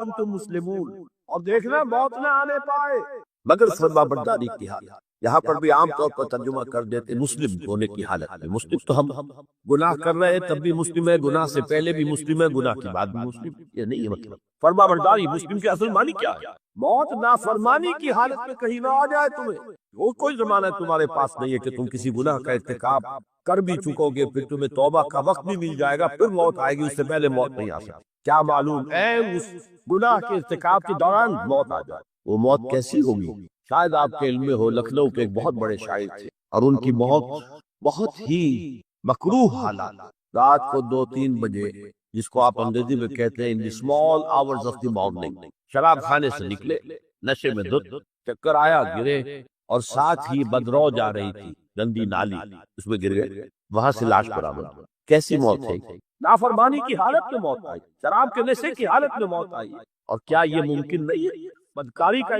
انتم مسلمون، اور دیکھنا موت نہ آنے پائے مگر فرما برداری کی حالت۔ یہاں پر بھی عام طور پر ترجمہ کر دیتے مسلم ہونے کی حالت میں۔ مسلم تو ہم گناہ کر رہے ہیں تب بھی مسلم ہے، گناہ سے پہلے بھی مسلم ہے، گناہ کے بعد بھی مسلم، یہ نہیں ہے مطلب۔ فرما برداری مسلم کے اصل معنی کیا ہے؟ موت نافرمانی کی حالت میں کہیں نہ آ جائے تمہیں، وہ کوئی زمانہ تمہارے پاس نہیں ہے کہ تم کسی گناہ کا ارتکاب کر بھی چکو گے، پھر تمہیں توبہ کا وقت بھی مل جائے گا، پھر موت آئے گی، اس سے پہلے موت نہیں آ سکتی۔ کیا معلوم اس گناہ کے ارتکاب کے دوران موت آ جائے، وہ موت کیسی ہوگی؟ شاید آپ کے علم میں ہو، لکھنؤ کے ایک بہت بڑے شاعر تھے اور ان کی موت بہت ہی مکروہ حالات، رات کو 2-3 بجے، جس کو آپ انگریزی میں کہتے ہیں in the small hours of the morning، شراب خانے سے نکلے، نشے میں دھت، چکر آیا، گرے، اور ساتھ ہی بدرو جا رہی تھی گندی نالی، اس میں گر گئے، وہاں سے لاش برآمد۔ کیسی موت ہے؟ نافرمانی کی حالت میں موت آئی، شراب کے نشے کی حالت میں موت آئی، اور کیا یہ ممکن نہیں ہے؟ بدکاری کا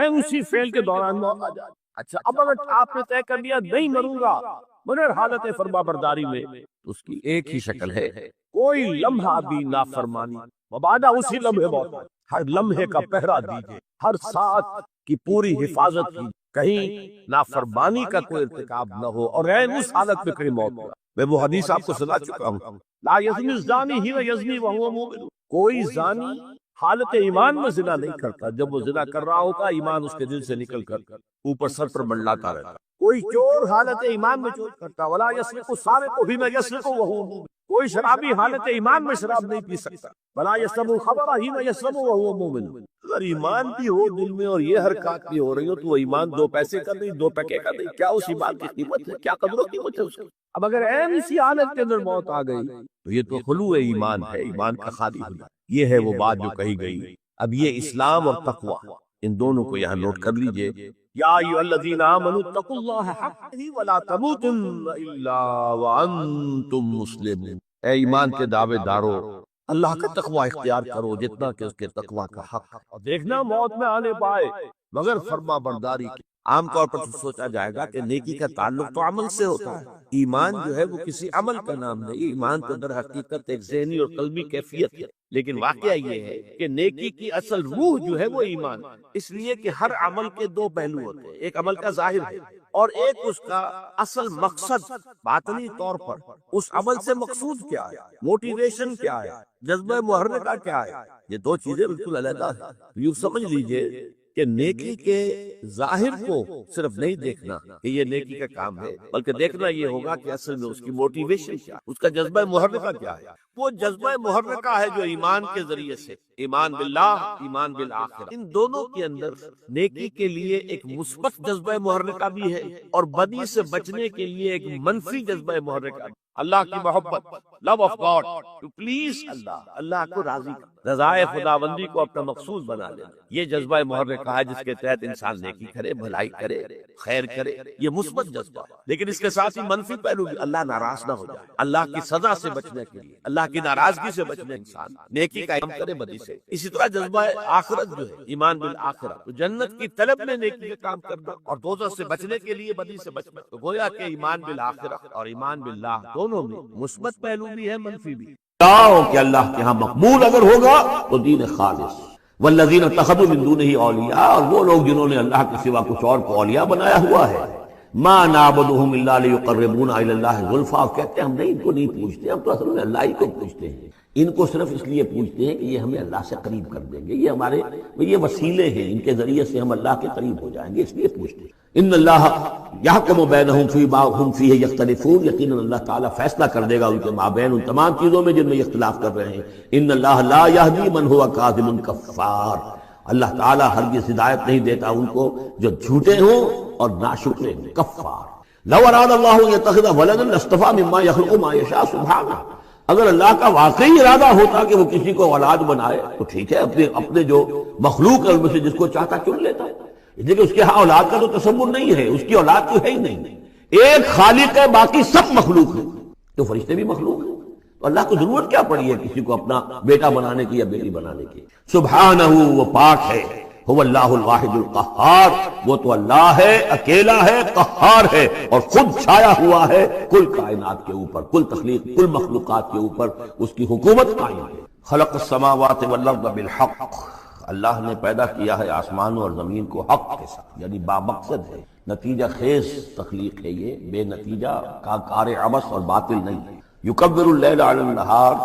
اسی فعل کے دوران موت آ جائے۔ اچھا، اب اگر آپ نے طے کر لیا نہیں مروں گا مگر حالت فرما برداری میں، تو اس کی ایک ہی شکل ہے، کوئی لمحہ بھی نافرمانی، مبادا اسی لمحے موت آئے۔ ہر لمحے کا پہرا دیجئے، ہر ساتھ کی پوری حفاظت کی، کہیں نافرمانی کا کوئی ارتکاب نہ ہو، اور اس حالت میں کہیں موت ہو۔ میں وہ حدیث آپ کو سنا چکا ہوں، لا یزنی الزانی حین یزنی وہو مومن، کوئی زانی حالت ایمان میں زنا نہیں کرتا، جب وہ زنا کر رہا ہوتا ایمان اس کے دل سے نکل کر اوپر سر پر منڈلاتا رہتا۔ کوئی چور حالت ایمان میں چور کرتا، ولا یسرق السارق حین یسرق وہو مومن، کوئی شرابی حالت ایمان میں شراب نہیں پی سکتا، ولا یشرب الخمر حین یشرب وہو مومن۔ اگر ایمان بھی ہو دل میں اور یہ حرکات بھی ہو رہی ہو تو وہ ایمان 2 پیسے کا نہیں، 2 ٹکے کا نہیں، کیا اس ایمان کی قیمت ہے؟ کیا قدر و قیمت ہے اس کی؟ اب اگر ایسی حالت کے اندر موت آ گئی تو یہ تو خلوع ایمان ہے، ایمان کا خالی ہونا، یہ ہے وہ بات جو کہی گئی۔ اب یہ اسلام اور تقوی، ان دونوں کو یہاں نوٹ کر لیجئے۔ یا ایھا الذین آمنوا اتقوا اللہ حق تقاته ولا تموتن الا وانتم مسلمون، اے ایمان کے دعوے دارو، اللہ کا تقوی اختیار کرو جتنا کہ اس کے تقوی کا حق، اور دیکھنا موت میں آنے پائے مگر فرما برداری کی۔ عام طور پر سوچا جائے گا کہ نیکی کا تعلق تو عمل سے ہوتا ہے، ایمان جو ہے وہ کسی عمل کا نام نہیں، ایمان تو در حقیقت ایک ذہنی اور قلبی کیفیت ہے، لیکن واقعہ یہ ہے کہ نیکی کی اصل روح جو ہے وہ ایمان، اس لیے کہ ہر عمل کے 2 پہلو ہوتے ہیں، ایک عمل کا ظاہر ہے اور ایک اس کا اصل مقصد باطنی طور پر، اس عمل سے مقصود کیا ہے، موٹیویشن کیا ہے، جذبہ محرکہ کیا ہے، یہ 2 چیزیں بالکل علیحدہ ہیں۔ یوں سمجھ لیجئے کہ نیکی کے ظاہر کو صرف نہیں دیکھنا کہ یہ نیکی کا کام ہے، بلکہ دیکھنا یہ ہوگا کہ اصل میں اس کی موٹیویشن کیا ہے، اس کا جذبہ محرکہ کیا ہے۔ وہ جذبہ محرکہ ہے جو ایمان کے ذریعے سے، ایمان باللہ، ایمان بالآخرہ، ان دونوں کے اندر نیکی کے لیے ایک مثبت جذبہ محرکہ بھی ہے اور بدی سے بچنے کے لیے ایک منفی جذبہ محرکہ بھی۔ اللہ کی محبت، love of God, to please Allah, اللہ کو راضی، رضائے خداوندی کو اپنا مقصود بنا لینا، یہ جذبہ محرکہ ہے جس کے تحت انسان نیکی کرے، بھلائی کرے، خیر کرے، یہ مثبت جذبہ ہے۔ لیکن اس کے ساتھ ہی منفی پہلو بھی، اللہ ناراض نہ ہو جائے، اللہ کی سزا سے بچنے کے لیے، اللہ کی ناراضگی سے بچنے انسان نیکی کا کام کرے بدی سے۔ اسی طرح جذبہ آخرت جو ہے، ایمان بالآخرہ، تو جنت کی طلب میں نیکی کا کام کرنا اور دوزخ سے بچنے کے لیے بدی سے بچنا، تو گویا کہ ایمان بالآخرہ اور ایمان باللہ دونوں میں مثبت پہلو بھی ہے، منفی بھی۔ کہ اللہ کے ہاں مقبول اگر ہوگا تو دین خالص، والذین اتخذوا من دونہ اولیاء، اور وہ لوگ جنہوں نے اللہ کے سوا کچھ اور کو اولیاء بنایا ہوا ہے، ما نعبدہم الا لیقربونا الی اللہ زلفیٰ، کہتے ہیں ہم نہیں، ان کو نہیں پوچھتے، ہم تو اصل میں اللہ ہی کو پوچھتے ہیں، ان کو صرف اس لیے پوچھتے ہیں کہ یہ ہمیں اللہ سے قریب کر دیں گے، یہ ہمارے یہ وسیلے ہیں، ان کے ذریعے سے ہم اللہ کے قریب ہو جائیں گے، اس لیے پوچھتے ہیں۔ ان اللہ یحکم بینہم فیما ھم فیہ یختلفون، یقیناً اللہ تعالیٰ فیصلہ کر دے گا ان کے مابین ان تمام چیزوں میں جن میں اختلاف کر رہے ہیں۔ ان اللہ لا یہدی من ھو کاذب کفار، اللہ تعالیٰ ہرگز ہدایت نہیں دیتا ان کو جو جھوٹے ہوں اور ناشکرے ہوں، کفار۔ لو اراد اللہ ان یتخذ ولدا لاصطفیٰ مما یخلق ما یشاء سبحانہ، اگر اللہ کا واقعی ارادہ ہوتا کہ وہ کسی کو اولاد بنائے تو ٹھیک ہے، اپنے جو مخلوق ہے ان میں سے جس کو چاہتا چن لیتا ہے، لیکن اس کے ہاں اولاد کا تو تصور نہیں ہے، اس کی اولاد تو ہے ہی نہیں، ایک خالق ہے، باقی سب مخلوق ہیں، تو فرشتے بھی مخلوق ہیں، تو اللہ کو ضرورت کیا پڑی ہے کسی کو اپنا بیٹا بنانے کی یا بیٹی بنانے کی؟ سبحانہ، وہ پاک ہے، هو اللہ الواحد القہار، وہ تو اللہ ہے، اکیلا ہے، قہار ہے، اور خود چھایا ہوا ہے کل کائنات کے اوپر، کل تخلیق، کل مخلوقات کے اوپر اس کی حکومت قائم ہے۔ خلق السماوات والارض بالحق، اللہ نے پیدا کیا ہے آسمانوں اور زمین کو حق کے ساتھ، یعنی بامقصد ہے، نتیجہ خیز تخلیق ہے، یہ بے نتیجہ کا کار عبث اور باطل نہیں ہے۔ یکبر اللیل علی النہار،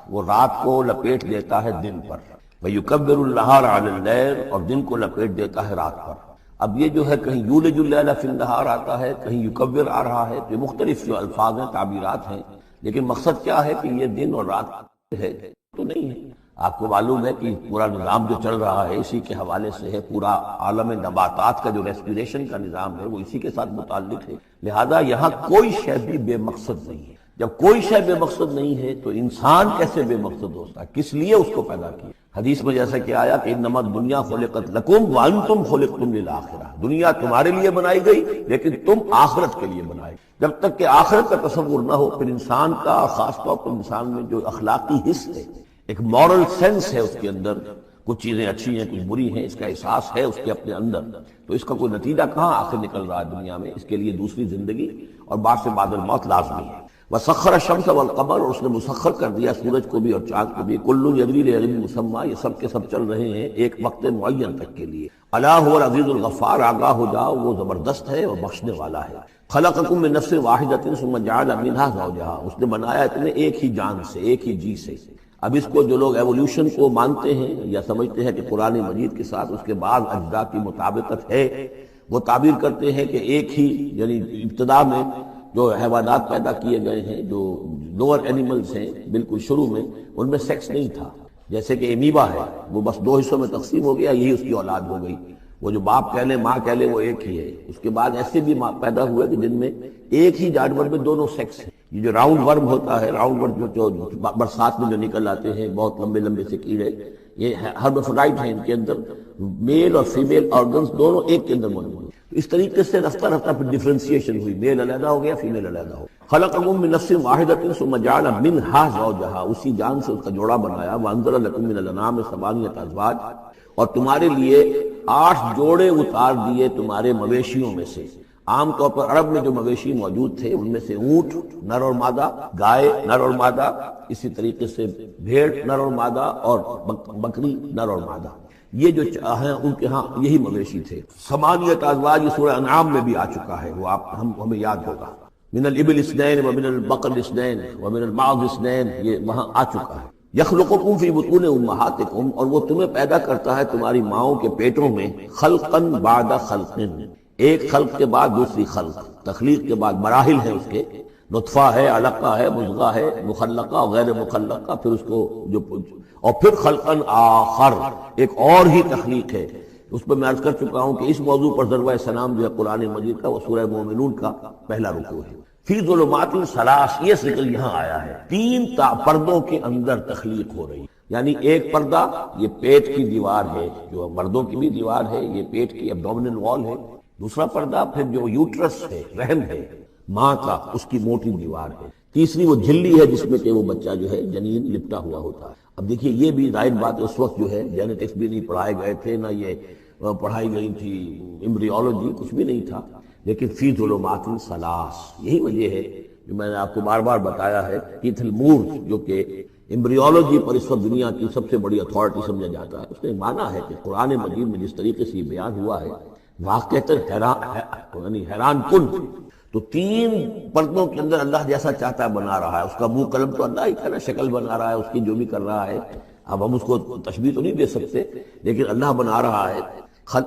وہ رات کو لپیٹ دیتا ہے دن پر، ویکبر النہار علی اللیل، اور دن کو لپیٹ دیتا ہے رات پر۔ اب یہ جو ہے کہیں یولج اللیل فی النہار آتا ہے، کہیں یکبر آ رہا ہے، تو یہ مختلف جو الفاظ ہیں، تعبیرات ہیں، لیکن مقصد کیا ہے کہ یہ دن اور رات ہے تو نہیں ہے۔ آپ کو معلوم ہے کہ پورا نظام جو چل رہا ہے اسی کے حوالے سے ہے، پورا عالم نباتات کا جو ریسپیریشن کا نظام ہے وہ اسی کے ساتھ متعلق ہے، لہذا یہاں کوئی شے بھی بے مقصد نہیں ہے۔ جب کوئی شے بے مقصد نہیں ہے تو انسان کیسے بے مقصد ہوتا ہے؟ کس لیے اس کو پیدا کیا؟ حدیث میں جیسا کہ آیا کہ انما الدنیا خلقت لکم وانتم خلقتم للآخرہ، دنیا تمہارے لیے بنائی گئی لیکن تم آخرت کے لیے بنائے۔ جب تک کہ آخرت کا تصور نہ ہو پھر انسان کا، خاص طور پر انسان میں جو اخلاقی حص ہے، ایک مورل سینس ہے، اس کے اندر کچھ چیزیں اچھی ہیں کچھ بری ہیں، اس کا احساس ہے اس کے اپنے اندر، تو اس کا کوئی نتیجہ کہاں آخر نکل رہا ہے دنیا میں؟ اس کے لیے دوسری زندگی اور بعد سے بعد الموت لازمی ہے۔ وسخر الشمس والقمر، اور اس نے مسخر کر دیا سورج کو بھی اور چاند کو بھی، کل یجری لاجل مسمى، یہ سب کے سب چل رہے ہیں ایک وقت معین تک کے لیے۔ الا هو العزیز الغفار، آگاہ ہو جاؤ وہ زبردست ہے اور بخشنے والا ہے۔ خلقکم من نفس واحدۃ ثم جعل منها زوجها، اس نے بنایا تمہیں ایک ہی جان سے، ایک ہی جی سے۔ اب اس کو جو لوگ ایولیوشن کو مانتے ہیں یا سمجھتے ہیں کہ قرآن مجید کے ساتھ اس کے بعد اجزاء کی مطابقت ہے، وہ تعبیر کرتے ہیں کہ ایک ہی، یعنی ابتدا میں جو حیوانات پیدا کیے گئے ہیں، جو لوور اینیملز ہیں بالکل شروع میں، ان میں سیکس نہیں تھا، جیسے کہ امیبا ہے وہ بس دو حصوں میں تقسیم ہو گیا، یہی اس کی اولاد ہو گئی، وہ جو باپ کہہ لے ماں کہہ لے وہ ایک ہی ہے۔ اس کے بعد ایسے بھی پیدا ہوئے کہ جن میں ایک ہی جانور میں دونوں سیکس ہیں۔ یہ جو راؤنڈ ورم ہوتا ہے، راؤنڈ ورم جو برسات میں جو نکل آتے ہیں بہت لمبے لمبے سے کیڑے، یہ ہرمافرڈائٹ ہیں، ان کے اندر میل اور فیمیل آرگنز دونوں ایک کے اندر موجود ہیں۔ اس طریقے سے رفتہ رفتہ پھر ڈیفرینسیشن ہوئی، میل علیحدہ ہو گیا، فیمیل علیحدہ ہو گیا۔ خلقکم من نفس واحدۃ ثم جعل منها زوجها، اسی جان سے اس کا جوڑا بنایا۔ وانزل لکم من الانعام ثمانیۃ ازواج، اور تمہارے لیے 8 جوڑے اتار دیے تمہارے مویشیوں میں سے۔ عام طور پر عرب میں جو مویشی موجود تھے ان میں سے اونٹ نر اور مادہ، گائے نر اور مادہ، اسی طریقے سے بھیڑ نر اور مادہ، اور بکری نر اور مادہ، یہ جو ہیں ان کے ہاں یہی مویشی تھے۔ ثمانیۃ ازواج یہ سورہ انعام میں بھی آ چکا ہے، وہ ہمیں یاد ہوگا۔ من الابل اثنین ومن البقر اثنین ومن المعز اثنین، یہ وہاں آ چکا ہے۔ یخلقکم فی بطون امہاتکم، اور وہ تمہیں پیدا کرتا ہے تمہاری ماؤں کے پیٹوں میں، خلقا بعد خلق، ایک خلق کے بعد دوسری خلق، تخلیق کے بعد مراحل ہیں اس کے، نطفہ ہے، علقہ ہے، مضغہ ہے، مخلقہ اور غیر مخلقہ، پھر اس کو جو، اور پھر خلقا آخر، ایک اور ہی تخلیق ہے۔ اس پہ میں عرض کر چکا ہوں کہ اس موضوع پر ضربہ سلام جو ہے قرآن مجید کا، وہ سورہ مومنون کا پہلا رکوع ہے۔ فی ظلمات ثلاث، یہ ذکر یہاں آیا ہے، 3 پردوں کے اندر تخلیق ہو رہی، یعنی ایک پردہ یہ پیٹ کی دیوار ہے، جو مردوں کی بھی دیوار ہے، یہ پیٹ کی ایبڈومینل وال ہے۔ دوسرا پردہ پھر جو یوٹرس ہے، رحم ہے ماں کا، اس کی موٹی دیوار ہے۔ تیسری وہ جھلی ہے جس میں کہ وہ بچہ جو ہے جنین لپٹا ہوا ہوتا ہے۔ اب دیکھیے یہ بھی ظاہر بات، اس وقت جو ہے جینیٹکس بھی نہیں پڑھائے گئے تھے، نہ یہ پڑھائی گئی تھی ایمبریولوجی، کچھ بھی نہیں تھا، لیکن فی ظلمات ثلاث، یہی وجہ ہے جو میں نے آپ کو بار بار بتایا ہے۔ کیتھل مور جو کہ ایمبریولوجی پر اس وقت دنیا کی سب سے بڑی اتھارٹی سمجھا جاتا ہے، اس نے مانا ہے کہ قرآن مجید میں جس طریقے سے یہ بیان ہوا ہے واقعتاً حیران کن۔ تو 3 پردوں کے اندر اللہ جیسا چاہتا ہے بنا رہا ہے، اس کا منہ قلم تو اللہ ہی کا نا، شکل بنا رہا ہے اس کی جو بھی کر رہا ہے، اب ہم اس کو تشبیہ تو نہیں دے سکتے، لیکن اللہ بنا رہا ہے۔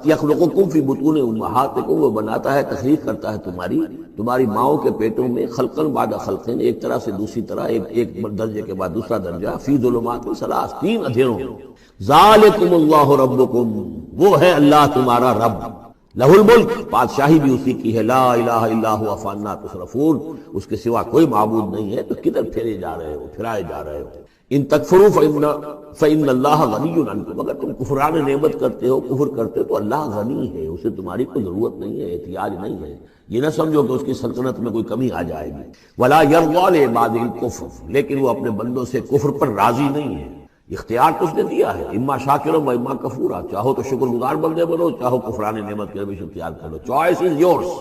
یخلقکم فی بطون امہاتکم، وہ بناتا ہے، تخلیق کرتا ہے تمہاری ماؤں کے پیٹوں میں، خلقا بعد خلق، ایک طرح سے دوسری طرح، ایک درجے کے بعد دوسرا درجہ، فی ظلمات ثلاث، 3 اندھیروں میں۔ ذالکم اللہ ربکم، وہ ہے اللہ تمہارا رب، لہ الملک، بادشاہی بھی اسی کی ہے، لا الہ الا هو فانا تصرفون، اس کے سوا کوئی معبود نہیں ہے، تو کدھر پھرائے جا رہے ہو۔ ان تکفروا فإن اللہ غنی عنکم، اگر تم کفران نعمت کرتے ہو، کفر کرتے ہو، تو اللہ غنی ہے، اسے تمہاری کوئی ضرورت نہیں ہے، احتیاج نہیں ہے، یہ نہ سمجھو کہ اس کی سلطنت میں کوئی کمی آ جائے گی۔ ولا یرضی لعبادہ الکفر، لیکن وہ اپنے بندوں سے کفر پر راضی نہیں ہے، اختیار تو اس نے دیا ہے، اما شاکرا و اما کفورا، چاہو تو شکر گزار بندے بنو، چاہو کفران نعمت کے روش اختیار کرو، چوائس از یورس۔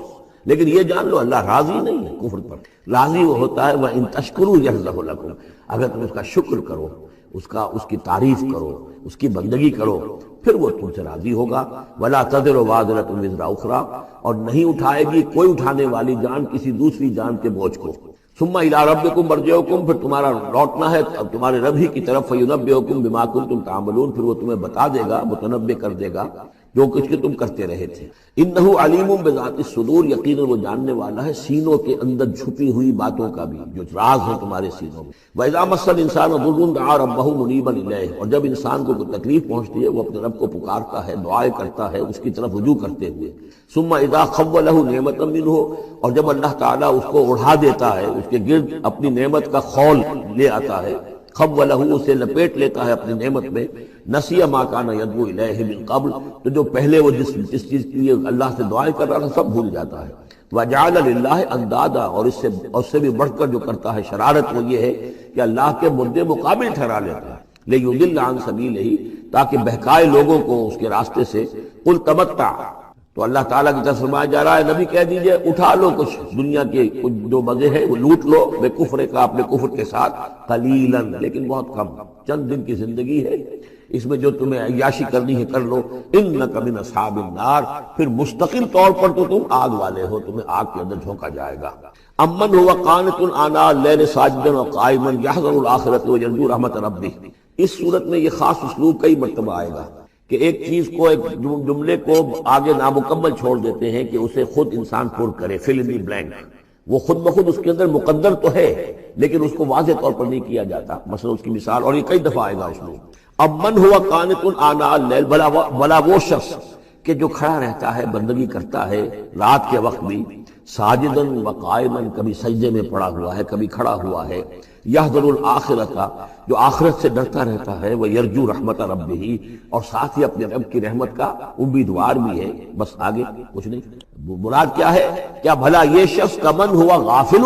لیکن یہ جان لو اللہ راضی نہیں ہے کفر پر، راضی وہ ہوتا ہے وَإِن تَشْكُرُوا يَرْضَهُ لَكُمْ، اگر تم اس کا شکر کرو، اس کی تعریف کرو، اس کی بندگی کرو، پھر وہ تم سے راضی ہوگا۔ وَلَا تَزِرُ وَازِرَةٌ وِزْرَ أُخْرَىٰ، اور نہیں اٹھائے گی کوئی اٹھانے والی جان کسی دوسری جان کے بوجھ کو۔ ثُمَّ إِلَىٰ رَبِّكُمْ مَرْجِعُكُمْ، پھر تمہارا لوٹنا ہے اب تمہارے رب ہی کی طرف، فَيُنَبِّئُكُمْ بِمَا كُنتُمْ تَعْمَلُونَ، پھر وہ تمہیں بتا دے گا، متنبع کر دے گا جو کچھ کہ تم کرتے رہے تھے۔ إِنَّهُ عَلِيمٌ بِذَاتِ الصُّدُورِ، یقیناً وہ جاننے والا ہے سینوں کے اندر چھپی ہوئی باتوں کا بھی، جو راز ہیں تمہارے سینوں میں۔ وَإِذَا مَسَّ الْإِنسَانَ ضُرٌّ دَعَا رَبَّهُ مُنِيبًا إِلَيْهِ، اور جب انسان کو کوئی تکلیف پہنچتی ہے وہ اپنے رب کو پکارتا ہے، دعائیں کرتا ہے اس کی طرف رجوع کرتے ہوئے۔ ثُمَّ إِذَا خَوَّلَهُ نِعْمَةً مِّنْهُ، اور جب اللہ تعالیٰ اس کو اڑا دیتا ہے، اس کے گرد اپنی نعمت کا خول لے آتا ہے، خولہ، اسے لپیٹ لیتا ہے اپنی نعمت میں، نسی ما کان یدعو الیہ من قبل، تو جو پہلے وہ جس چیز کے لیے اللہ سے دعائیں کر رہا تھا سب بھول جاتا ہے۔ وجعل للہ اندادا، اور اس سے بھی بڑھ کر جو کرتا ہے شرارت وہ یہ ہے کہ اللہ کے مدے مقابل ٹھہرا لیتا ہے، لیضل عن سبیلہ، تاکہ بہکائے لوگوں کو اس کے راستے سے۔ قل تمتع، تو اللہ تعالیٰ کی طرف فرمایا جا رہا ہے نبی کہہ دیجئے اٹھا لو کچھ دنیا کے کچھ جو مزے ہیں وہ لوٹ لو، بے کفر کا، اپنے کفر کے ساتھ، قلیلا، لیکن بہت کم، چند دن کی زندگی ہے، اس میں جو تمہیں عیاشی کرنی ہے کر لو۔ انک من اصحاب النار، پھر مستقل طور پر تو تم آگ والے ہو، تمہیں آگ کے اندر جھونکا جائے گا۔ امن هو قانت آناء اللیل ساجدا وقائما یحذر الآخرۃ ویرجو رحمت ربہ، اس صورت میں یہ خاص اسلوب کئی مرتبہ آئے گا کہ ایک چیز کو، ایک جملے کو آگے نامکمل چھوڑ دیتے ہیں کہ اسے خود انسان پر کرے، فل ان دی بلینک، وہ خود بخود اس کے اندر مقدر تو ہے لیکن اس کو واضح طور پر نہیں کیا جاتا، مثلا اس کی مثال، اور یہ کئی دفعہ آئے گا اس میں۔ اب من ہوا قانت آناء اللیل، بھلا وہ شخص کہ جو کھڑا رہتا ہے، بندگی کرتا ہے رات کے وقت بھی، ساجدن و قائما، کبھی سجدے میں پڑا ہوا ہے کبھی کھڑا ہوا ہے، یحذر الآخرۃ، جو آخرت سے ڈرتا رہتا ہے، وہ یرجو رحمت ربہ، اور ساتھ ہی اپنے رب کی رحمت کا امیدوار بھی ہے۔ بس آگے کچھ نہیں، مراد کیا ہے؟ کیا بھلا یہ شخص کمن ہوا غافل،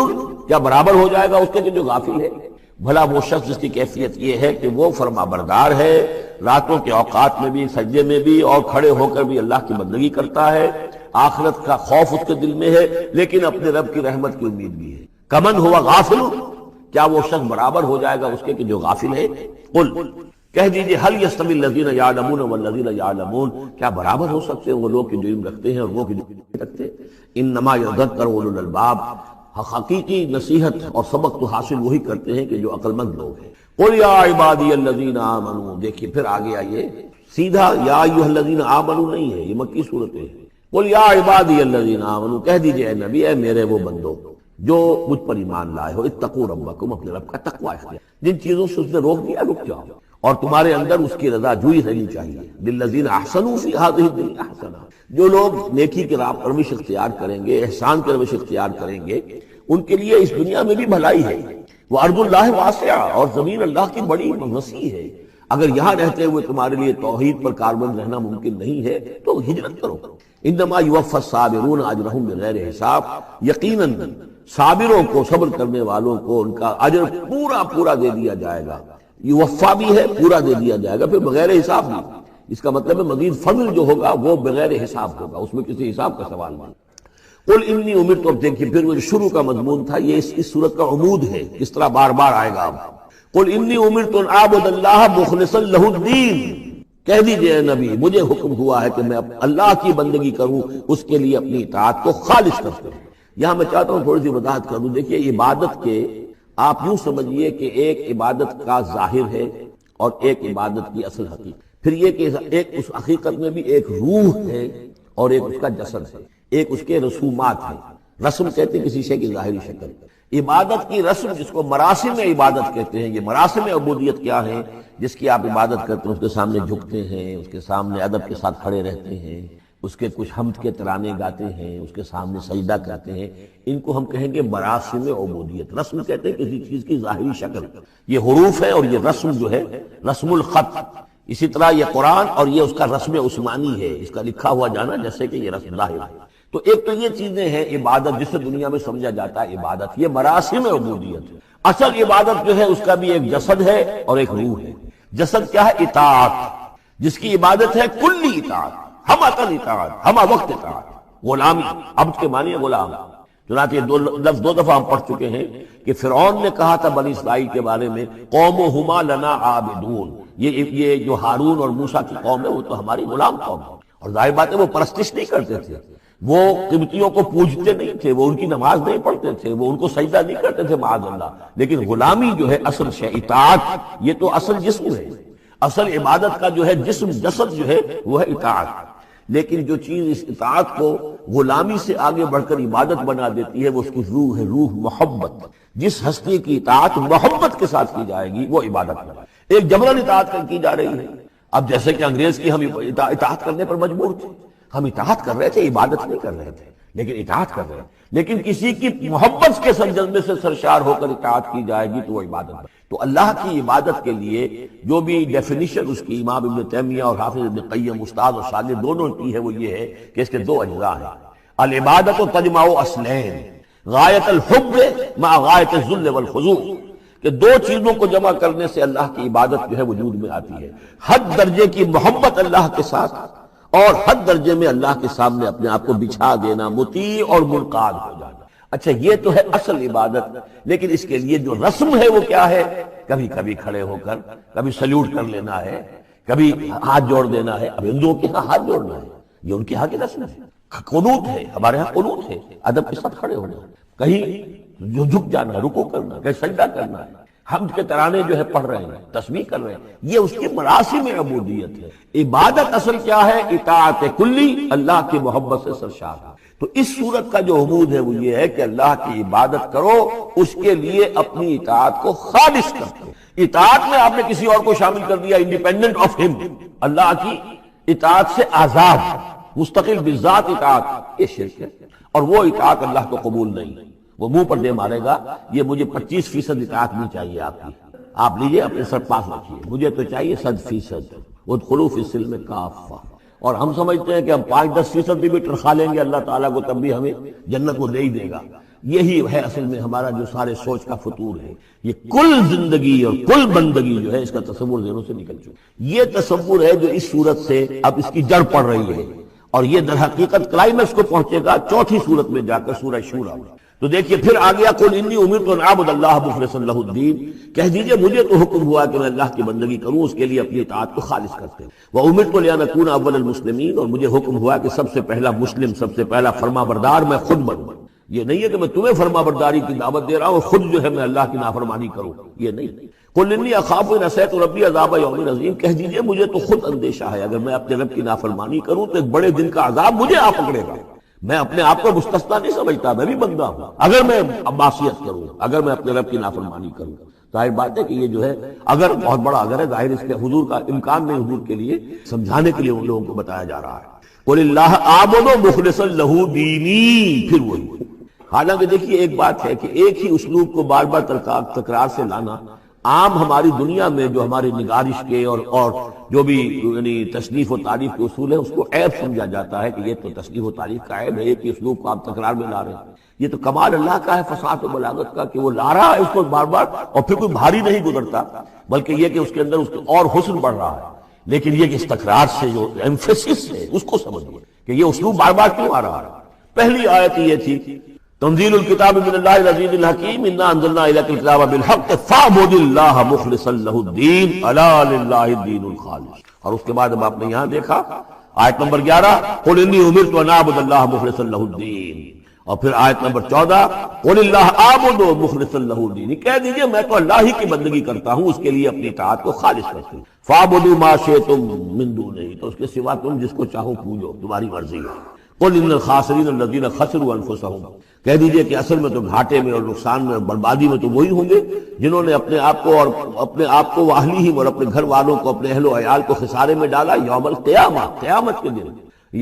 کیا برابر ہو جائے گا اس کے کہ جو غافل ہے؟ بھلا وہ شخص جس کی کیفیت یہ ہے کہ وہ فرما بردار ہے، راتوں کے اوقات میں بھی، سجدے میں بھی، اور کھڑے ہو کر بھی اللہ کی بندگی کرتا ہے، آخرت کا خوف اس کے دل میں ہے، لیکن اپنے رب کی رحمت کی امید بھی ہے۔ کمن ہوا غافل، کیا وہ شخص برابر ہو جائے گا اس کے کہ جو غافل ہے؟ قل، کہہ دیجئے، هل يستوي الذين يعلمون والذين يعلمون، کیا برابر ہو سکتے ہیں وہ لوگ کہ جو علم رکھتے ہیں اور وہ کہ جو علم رکھتے ہیں؟ انما يذكر اولو الالباب، حقیقی نصیحت اور سبق تو حاصل وہی کرتے ہیں کہ جو عقل مند لوگ ہیں۔ قل یا عبادی الذین آمنوا، دیکھیے پھر آگے آئیے، سیدھا یا ایھا الذین آمنوا نہیں ہے، یہ مکی صورت ہے۔ قل یا عبادی الذین آمنوا، کہہ دیجئے اے نبی، اے میرے وہ بندو جو مجھ پر ایمان لائے ہو، اتقوا ربکم، اپنے رب کا تقوی اختیار، جن چیزوں سے اس نے روک دیا رک جاؤ، اور تمہارے اندر اس کی رضا جوئی رہنی چاہیے۔ للذین احسنوا فی ہذہ الدنیا حسنہ، جو لوگ نیکی کی راہ پر روش اختیار کریں گے، احسان کی روش اختیار کریں گے، ان کے لیے اس دنیا میں بھی بھلائی ہے۔ وہ ارض اللہ واسعہ، اور زمین اللہ کی بڑی وسیع ہے۔ اگر یہاں رہتے ہوئے تمہارے لیے توحید پر کاربند رہنا ممکن نہیں ہے تو ہجرت کرو۔ انما یوفی الصابرون اجرہم بغیر حساب، یقیناً صابروں کو، صبر کرنے والوں کو ان کا اجر پورا پورا دے دیا جائے گا۔ یوفا بھی ہے، پورا دے دیا جائے گا، پھر بغیر حساب بھی، اس کا مطلب ہے مزید فضل جو ہوگا وہ بغیر حساب ہوگا، اس میں کسی حساب کا سوال نہیں۔ قل انی امرت، اب دیکھیے پھر وہ شروع کا مضمون تھا، یہ اس صورت کا عمود ہے، اس طرح بار بار آئے گا اب۔ قل انی امرت ان اعبد اللہ مخلصا لہ الدین، کہہ دیجئے اے نبی مجھے حکم ہوا ہے کہ میں اللہ کی بندگی کروں، اس کے لیے اپنی اطاعت کو خالص کرتا ہوں۔ یہاں میں چاہتا ہوں تھوڑی سی وضاحت کر دوں۔ دیکھیے عبادت کے آپ یوں سمجھیے کہ ایک عبادت کا ظاہر ہے اور ایک عبادت کی اصل حقیقت، پھر یہ کہ ایک اس حقیقت میں بھی ایک روح ہے اور ایک اس کا جسد ہے، ایک اس کے رسومات ہیں۔ رسم کہتے ہیں کسی شے کی ظاہری شکل، عبادت کی رسم جس کو مراسم عبادت کہتے ہیں۔ یہ مراسم عبودیت کیا ہے؟ جس کی آپ عبادت کرتے ہیں، اس کے سامنے جھکتے ہیں، اس کے سامنے ادب کے ساتھ کھڑے رہتے ہیں، اس کے کچھ حمد کے ترانے گاتے ہیں، اس کے سامنے سجدہ کرتے ہیں، ان کو ہم کہیں گے مراسم عبودیت۔ رسم کہتے ہیں کسی چیز کی ظاہری شکل، یہ حروف ہے، اور یہ رسم جو ہے رسم الخط، اسی طرح یہ قرآن اور یہ اس کا رسم عثمانی ہے، اس کا لکھا ہوا جانا جیسے کہ یہ رسم ظاہر ہے۔ تو ایک تو یہ چیزیں ہیں عبادت جسے دنیا میں سمجھا جاتا ہے عبادت، یہ مراسم عبودیت۔ اصل عبادت جو ہے اس کا بھی ایک جسد ہے اور ایک روح ہے۔ جسد کیا ہے؟ اطاعت، جس کی عبادت ہے کلی اطاعت، ہم اطاعت، ہم وقت اطاعت، غلامی، عبد کے معنی غلام، چنانچہ یہ دو لفظ دو دفعہ ہم پڑھ چکے ہیں کہ فرعون نے کہا تھا بنی اسرائیل کے بارے میں قومہما لنا عابدون، یہ جو ہارون اور موسیٰ کی قوم ہے وہ تو ہماری غلام قوم ہے، اور ظاہر بات ہے وہ پرستش نہیں کرتے تھے، وہ قبطیوں کو پوجتے نہیں تھے، وہ ان کی نماز نہیں پڑھتے تھے، وہ ان کو سجدہ نہیں کرتے تھے معاذ اللہ، لیکن غلامی جو ہے اصل شے، اطاعت یہ تو اصل جسم ہے، اصل عبادت کا جو ہے جسم جسد جو ہے وہ ہے اطاعت، لیکن جو چیز اس اطاعت کو غلامی سے آگے بڑھ کر عبادت بنا دیتی ہے وہ اس کی روح ہے، روح محبت، جس ہستی کی اطاعت محبت کے ساتھ کی جائے گی وہ عبادت ہے، ایک جبرن اطاعت کی جا رہی ہے۔ اب جیسے کہ انگریز کی ہم اطاعت کرنے پر مجبور تھے، ہم اطاعت کر رہے تھے، عبادت نہیں کر رہے تھے، لیکن اطاعت کر رہے ہیں، لیکن کسی کی محبت کے سرجمے سے سرشار ہو کر اطاعت کی جائے گی تو وہ عبادت ہے۔ تو اللہ کی عبادت کے لیے جو بھی ڈیفینیشن اس کی امام ابن تیمیہ اور حافظ ابن قیم استاد اور شاگرد دونوں کی ہے وہ یہ ہے کہ اس کے دو اجزاء ہیں، العبادت تجمع اصلین، غایت الحب مع غایت الذل والخضوع، کہ دو چیزوں کو جمع کرنے سے اللہ کی عبادت جو ہے وجود میں آتی ہے، حد درجے کی محبت اللہ کے ساتھ اور حد درجے میں اللہ کے سامنے اپنے آپ کو بچھا دینا، مطیع اور منقاد ہو جانا۔ اچھا یہ تو ہے اصل عبادت، لیکن اس کے لیے جو رسم ہے وہ کیا ہے؟ کبھی کبھی کھڑے ہو کر کبھی سلیوٹ کر لینا ہے، کبھی ہاتھ جوڑ دینا ہے۔ اب ہندوؤں کے ہاں ہاتھ جوڑنا ہے، یہ ان کے ہاں کی رسم ہے، قنوت ہے، ہمارے ہاں قنوت ہے، ادب کے ساتھ کھڑے ہونا، کہیں جو جھک جانا، رکوع کرنا، کہیں سجدہ کرنا ہے، حمد کے ترانے جو ہے پڑھ رہے ہیں، تسبیح کر رہے ہیں، یہ اس کی مراسم عبودیت ہے۔ عبادت اصل کیا ہے؟ اطاعت کلی، اللہ کی محبت سے سرشار ہے۔ تو اس صورت کا جو عمود ہے وہ یہ ہے کہ اللہ کی عبادت کرو، اس کے لیے اپنی اطاعت کو خالص کرو۔ اطاعت میں آپ نے کسی اور کو شامل کر دیا، انڈیپینڈنٹ آف ہم، اللہ کی اطاعت سے آزاد، مستقل بذات اطاعت، یہ شرک ہے، اور وہ اطاعت اللہ کو قبول نہیں ہے۔ وہ منہ پر دے مارے گا، یہ مجھے 25% اطاعت نہیں چاہیے آپ کی، آپ لیجئے اپنے سر پاس رکھیے، مجھے تو چاہیے 100%، وادخلوا فی السلم کافہ۔ اور ہم سمجھتے ہیں کہ ہم 5-10% بھی تنخواہ لیں گے اللہ تعالیٰ کو تب بھی ہمیں جنت وہ دے ہی دے گا۔ یہی ہے اصل میں ہمارا جو سارے سوچ کا فطور ہے، یہ کل زندگی اور کل بندگی جو ہے اس کا تصور ذہنوں سے نکل چکا۔ یہ تصور ہے جو اس صورت سے اب اس کی جڑ پڑ رہی ہے، اور یہ در حقیقت کلائمیکس کو پہنچے گا چوتھی صورت میں جا کر سورہ شورى میں۔ تو دیکھیے پھر آ گیا قل انی امرت ان اعبد اللہ مخلصا لہ الدین، کہہ دیجئے مجھے تو حکم ہوا کہ میں اللہ کی بندگی کروں، اس کے لیے اپنی اطاعت کو خالص کرتے ہیں، وامرت لان اکون اول المسلمین، اور مجھے حکم ہوا کہ سب سے پہلا مسلم، سب سے پہلا فرما بردار میں خود بنوں۔ یہ نہیں ہے کہ میں تمہیں فرما برداری کی دعوت دے رہا ہوں اور خود جو ہے میں اللہ کی نافرمانی کروں، یہ نہیں۔ قل انی اخاف ان عصیت ربی عذاب یوم عظیم، کہہ دیجئے مجھے تو خود اندیشہ ہے اگر میں اپنے رب کی نافرمانی کروں تو ایک بڑے دن کا عذاب مجھے آ پکڑے گا۔ میں اپنے آپ کو مستثنا نہیں سمجھتا، میں بھی بندہ ہوں، اگر میں معصیت کروں، اگر میں اپنے رب کی نافرمانی کروں، ظاہر بات ہے کہ یہ جو ہے اگر بہت بڑا اگر ہے، ظاہر اس کے حضور کا امکان نہیں، حضور کے لیے سمجھانے کے لیے ان لوگوں کو بتایا جا رہا ہے۔ قل اللہ اعبد مخلصا لہ دینی، پھر وہی۔ حالانکہ دیکھیے ایک بات ہے کہ ایک ہی اسلوب کو بار بار تکرار سے لانا عام ہماری دنیا میں جو ہماری نگارش کے اور جو بھی یعنی تصنیف و تعریف کے اصول ہیں اس کو عیب سمجھا جاتا ہے کہ یہ تو تصنیف و تعریف کا عیب ہے، ایک ہی اسلوب کو آپ تکرار میں لا رہے ہیں۔ یہ تو کمال اللہ کا ہے، فصاحت و بلاغت کا، کہ وہ لا رہا ہے اس کو بار بار، اور پھر کوئی بھاری نہیں گزرتا، بلکہ یہ کہ اس کے اندر اس کے اور حسن بڑھ رہا ہے۔ لیکن یہ کہ اس تکرار سے جو ایمفیسس ہے اس کو سمجھیے کہ یہ اسلوب بار بار کیوں آ رہا ہے۔ پہلی آیت یہ تھی تنزیل الکتاب من اللہ العزیز الحکیم انا انزلنا الیک الکتاب بالحق فاعبد اللہ مخلصا لہ الدین الا للہ الدین الخالص۔ اور اس کے بعد اب آپ نے یہاں دیکھا آیت نمبر 11 قل انی امرت ان اعبد اللہ مخلصا لہ الدین، اور پھر آیت نمبر 14 قل اللہ اعبد مخلصا لہ الدین، کہہ دیجئے میں تو اللہ ہی کی بندگی کرتا ہوں، اس کے لیے اپنی اطاعت کو خالص کرتا ہوں۔ فاعبدوا ما شئتم من دونہ، تو اس کے سوا تم جس کو چاہو پوجو، تمہاری مرضی ہے۔ قل ان الخاسرین الذین خسروا انفسهم، کہہ دیجئے کہ اصل میں تو گھاٹے میں اور نقصان میں اور بربادی میں تو وہی ہوں گے جنہوں نے اپنے آپ کو اور اپنے آپ کو واہلیہم اور اپنے گھر والوں کو، اپنے اہل و عیال کو خسارے میں ڈالا یوم القیامہ، قیامت کے دن۔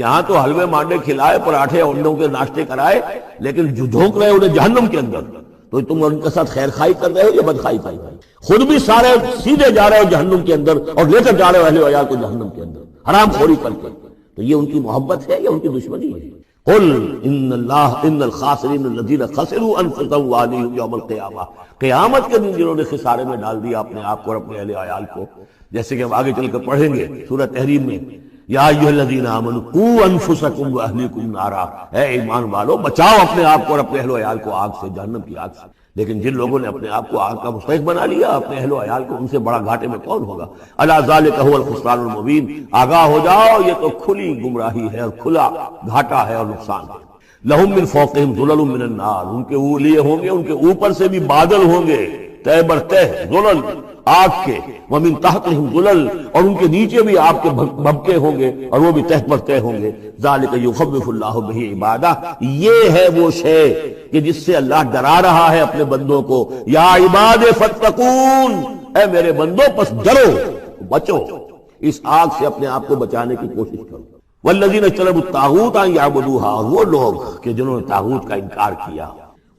یہاں تو حلوے مانڈے کھلائے، پراٹھے انڈوں کے ناشتے کرائے، لیکن جو جھونک رہے انہیں جہنم کے اندر، تو تم ان کے ساتھ خیر خائی کر رہے ہو یا بدخائی کر رہے ہو؟ خود بھی سارے سیدھے جا رہے ہو جہنم کے اندر اور لے کر جا رہے ہو اہل و عیال کو جہنم کے اندر، حرام خوری کر کے۔ تو یہ ان کی محبت ہے یا ان کی دشمنی ہے؟ قل ان الخاسرین الذین خسروا انفسهم واہلیہم یوم القیامہ، قیامت کے دن جنہوں نے خسارے میں ڈال دیا اپنے آپ کو اور اپنے اہل عیال کو، جیسے کہ ہم آگے چل کر پڑھیں گے سورہ تحریم میں، یا ایھا الذین آمنوا قوا انفسکم واہلیکم نارا، اے ایمان والو بچاؤ اپنے آپ کو اور اپنے اہل و عیال کو آگ سے، جہنم کی آگ سے۔ لیکن جن لوگوں نے اپنے آپ کو آگ کا مستحق بنا لیا، اپنے اہل و عیال کو، ان سے بڑا گھاٹے میں کون ہوگا؟ الا ذالک هو الخسران المبین، آگاہ ہو جاؤ یہ تو کھلی گمراہی ہے اور کھلا گھاٹا ہے اور نقصان ہے۔ لہم من فوقہم ظلل من النار، ان کے لیے ہوں گے ان کے اوپر سے بھی بادل ہوں گے، تہ بر تہ ظلل آگ کے، ومن تحتہم ظلل، اور ان کے نیچے بھی آگ کے بھبکے ہوں گے اور وہ بھی تہ پر تہ ہوں گے۔ ذالک یخوف اللہ بہ عبادہ، یہ ہے وہ شے کہ جس سے اللہ ڈرا رہا ہے اپنے بندوں کو۔ یا عباد فاتقون، اے میرے بندوں پس ڈرو، بچو، اس آگ سے اپنے آپ کو بچانے کی کوشش کرو۔ والذین اجتنبوا الطاغوت ان یعبدوها، اور وہ لوگ کہ جنہوں نے طاغوت کا انکار کیا،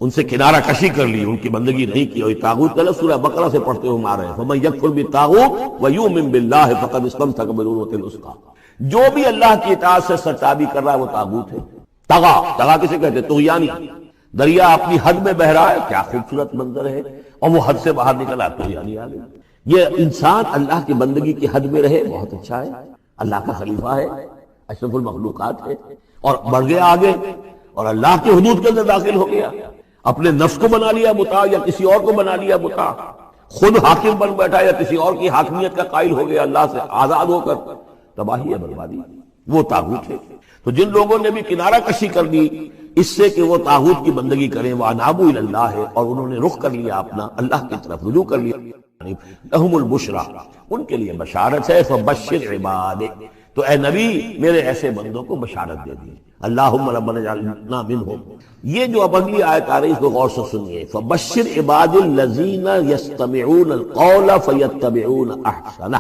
ان سے کنارہ کشی کر لی، ان کی بندگی نہیں کی، اور یہ طاغوت کا لفظ سورہ بقرہ سے پڑھتے ہوئے آ رہے ہیں، فمن یکفر بالطاغوت ویؤمن باللہ فقد استمسک بالعروۃ الوثقی، جو بھی اللہ کی اطاعت سے سرتابی کر رہا ہے وہ طاغوت ہے۔ طغا کسے کہتے ہیں؟ طغیانی۔ دریا اپنی حد میں بہ رہا ہے، کیا خوبصورت منظر ہے، اور وہ حد سے باہر نکلا، طغیانی آ گیا۔ یہ انسان اللہ کی بندگی کی حد میں رہے، بہت اچھا ہے، اللہ کا خلیفہ ہے، اشرف المخلوقات ہے، اور بڑھ گیا آگے اور اللہ کی حدود کے اندر داخل ہو گیا، اپنے نفس کو بنا لیا مطاع یا کسی اور کو بنا لیا مطاع، خود حاکم بن بیٹھا یا کسی اور کی حاکمیت کا قائل ہو گیا، اللہ سے آزاد ہو کر، تباہی ہے، بربادی، وہ طاغوت ہے۔ تو جن لوگوں نے بھی کنارہ کشی کر دی اس سے کہ وہ طاغوت کی بندگی کریں، وَأَنَابُوا إِلَى اللَّهِ، اور انہوں نے رخ کر لیا اپنا اللہ کی طرف، رجوع کر لیا، لَهُمُ الْبُشْرَىٰ، ان کے لیے بشارت ہے، فَبَشِّرْ عِبَادِ، تو اے نبی میرے ایسے بندوں کو بشارت دے دی، اللہم ربنا اجعلنا منہم۔ یہ جو اب اگلی آیت آ رہی ہے اس کو غور سے سنیے، فبشر عباد الذین یستمعون القول فیتبعون احسنہ،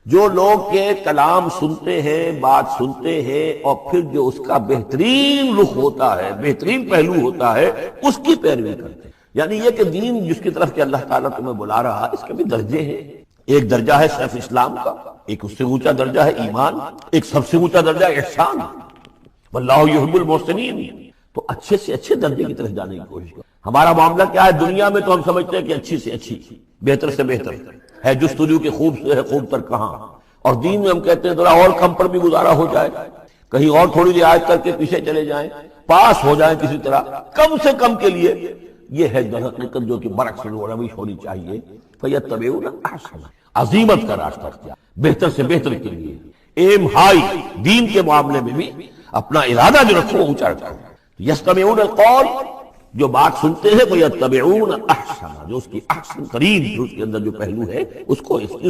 جو لوگ کے کلام سنتے ہیں، بات سنتے ہیں، اور پھر جو اس کا بہترین رخ ہوتا ہے، بہترین پہلو ہوتا ہے، اس کی پیروی کرتے ہیں۔ یعنی یہ کہ دین جس کی طرف کہ اللہ تعالیٰ تمہیں بلا رہا ہے، اس کے بھی درجے ہیں۔ ایک درجہ ہے صرف اسلام کا، ایک اس سے اونچا درجہ ہے ایمان، ایک سب سے اونچا درجہ ہے احسان، واللہ یحب المحسنین۔ تو اچھے سے اچھے درجے کی طرف جانے کی کوشش کرو۔ ہمارا معاملہ کیا ہے دنیا میں؟ تو ہم سمجھتے ہیں کہ اچھی سے اچھی، بہتر سے بہتر ہے، جستجو کے خوب سے ہے خوب تر کہاں، اور دین میں ہم کہتے ہیں ذرا اور کم پر بھی گزارا ہو جائے، کہیں اور تھوڑی رعایت کر کے پیچھے چلے جائیں، پاس ہو جائیں کسی طرح، کم سے کم کے لیے۔ یہ ہے در حقیقت جو کہ برعکس روش ہونی چاہیے، فیتبعون احسنہ، عظیمت کا راستہ اختیار، بہتر سے بہتر کے لیے، ایم ہائی، دین کے معاملے میں بھی اپنا ارادہ جو رکھو اونچا رکھو۔ یستمعون القول، جو بات سنتے ہیں، فیتبعون احسنہ، جو اس کی احسن ترین، جو اس کے اندر جو پہلو ہے اس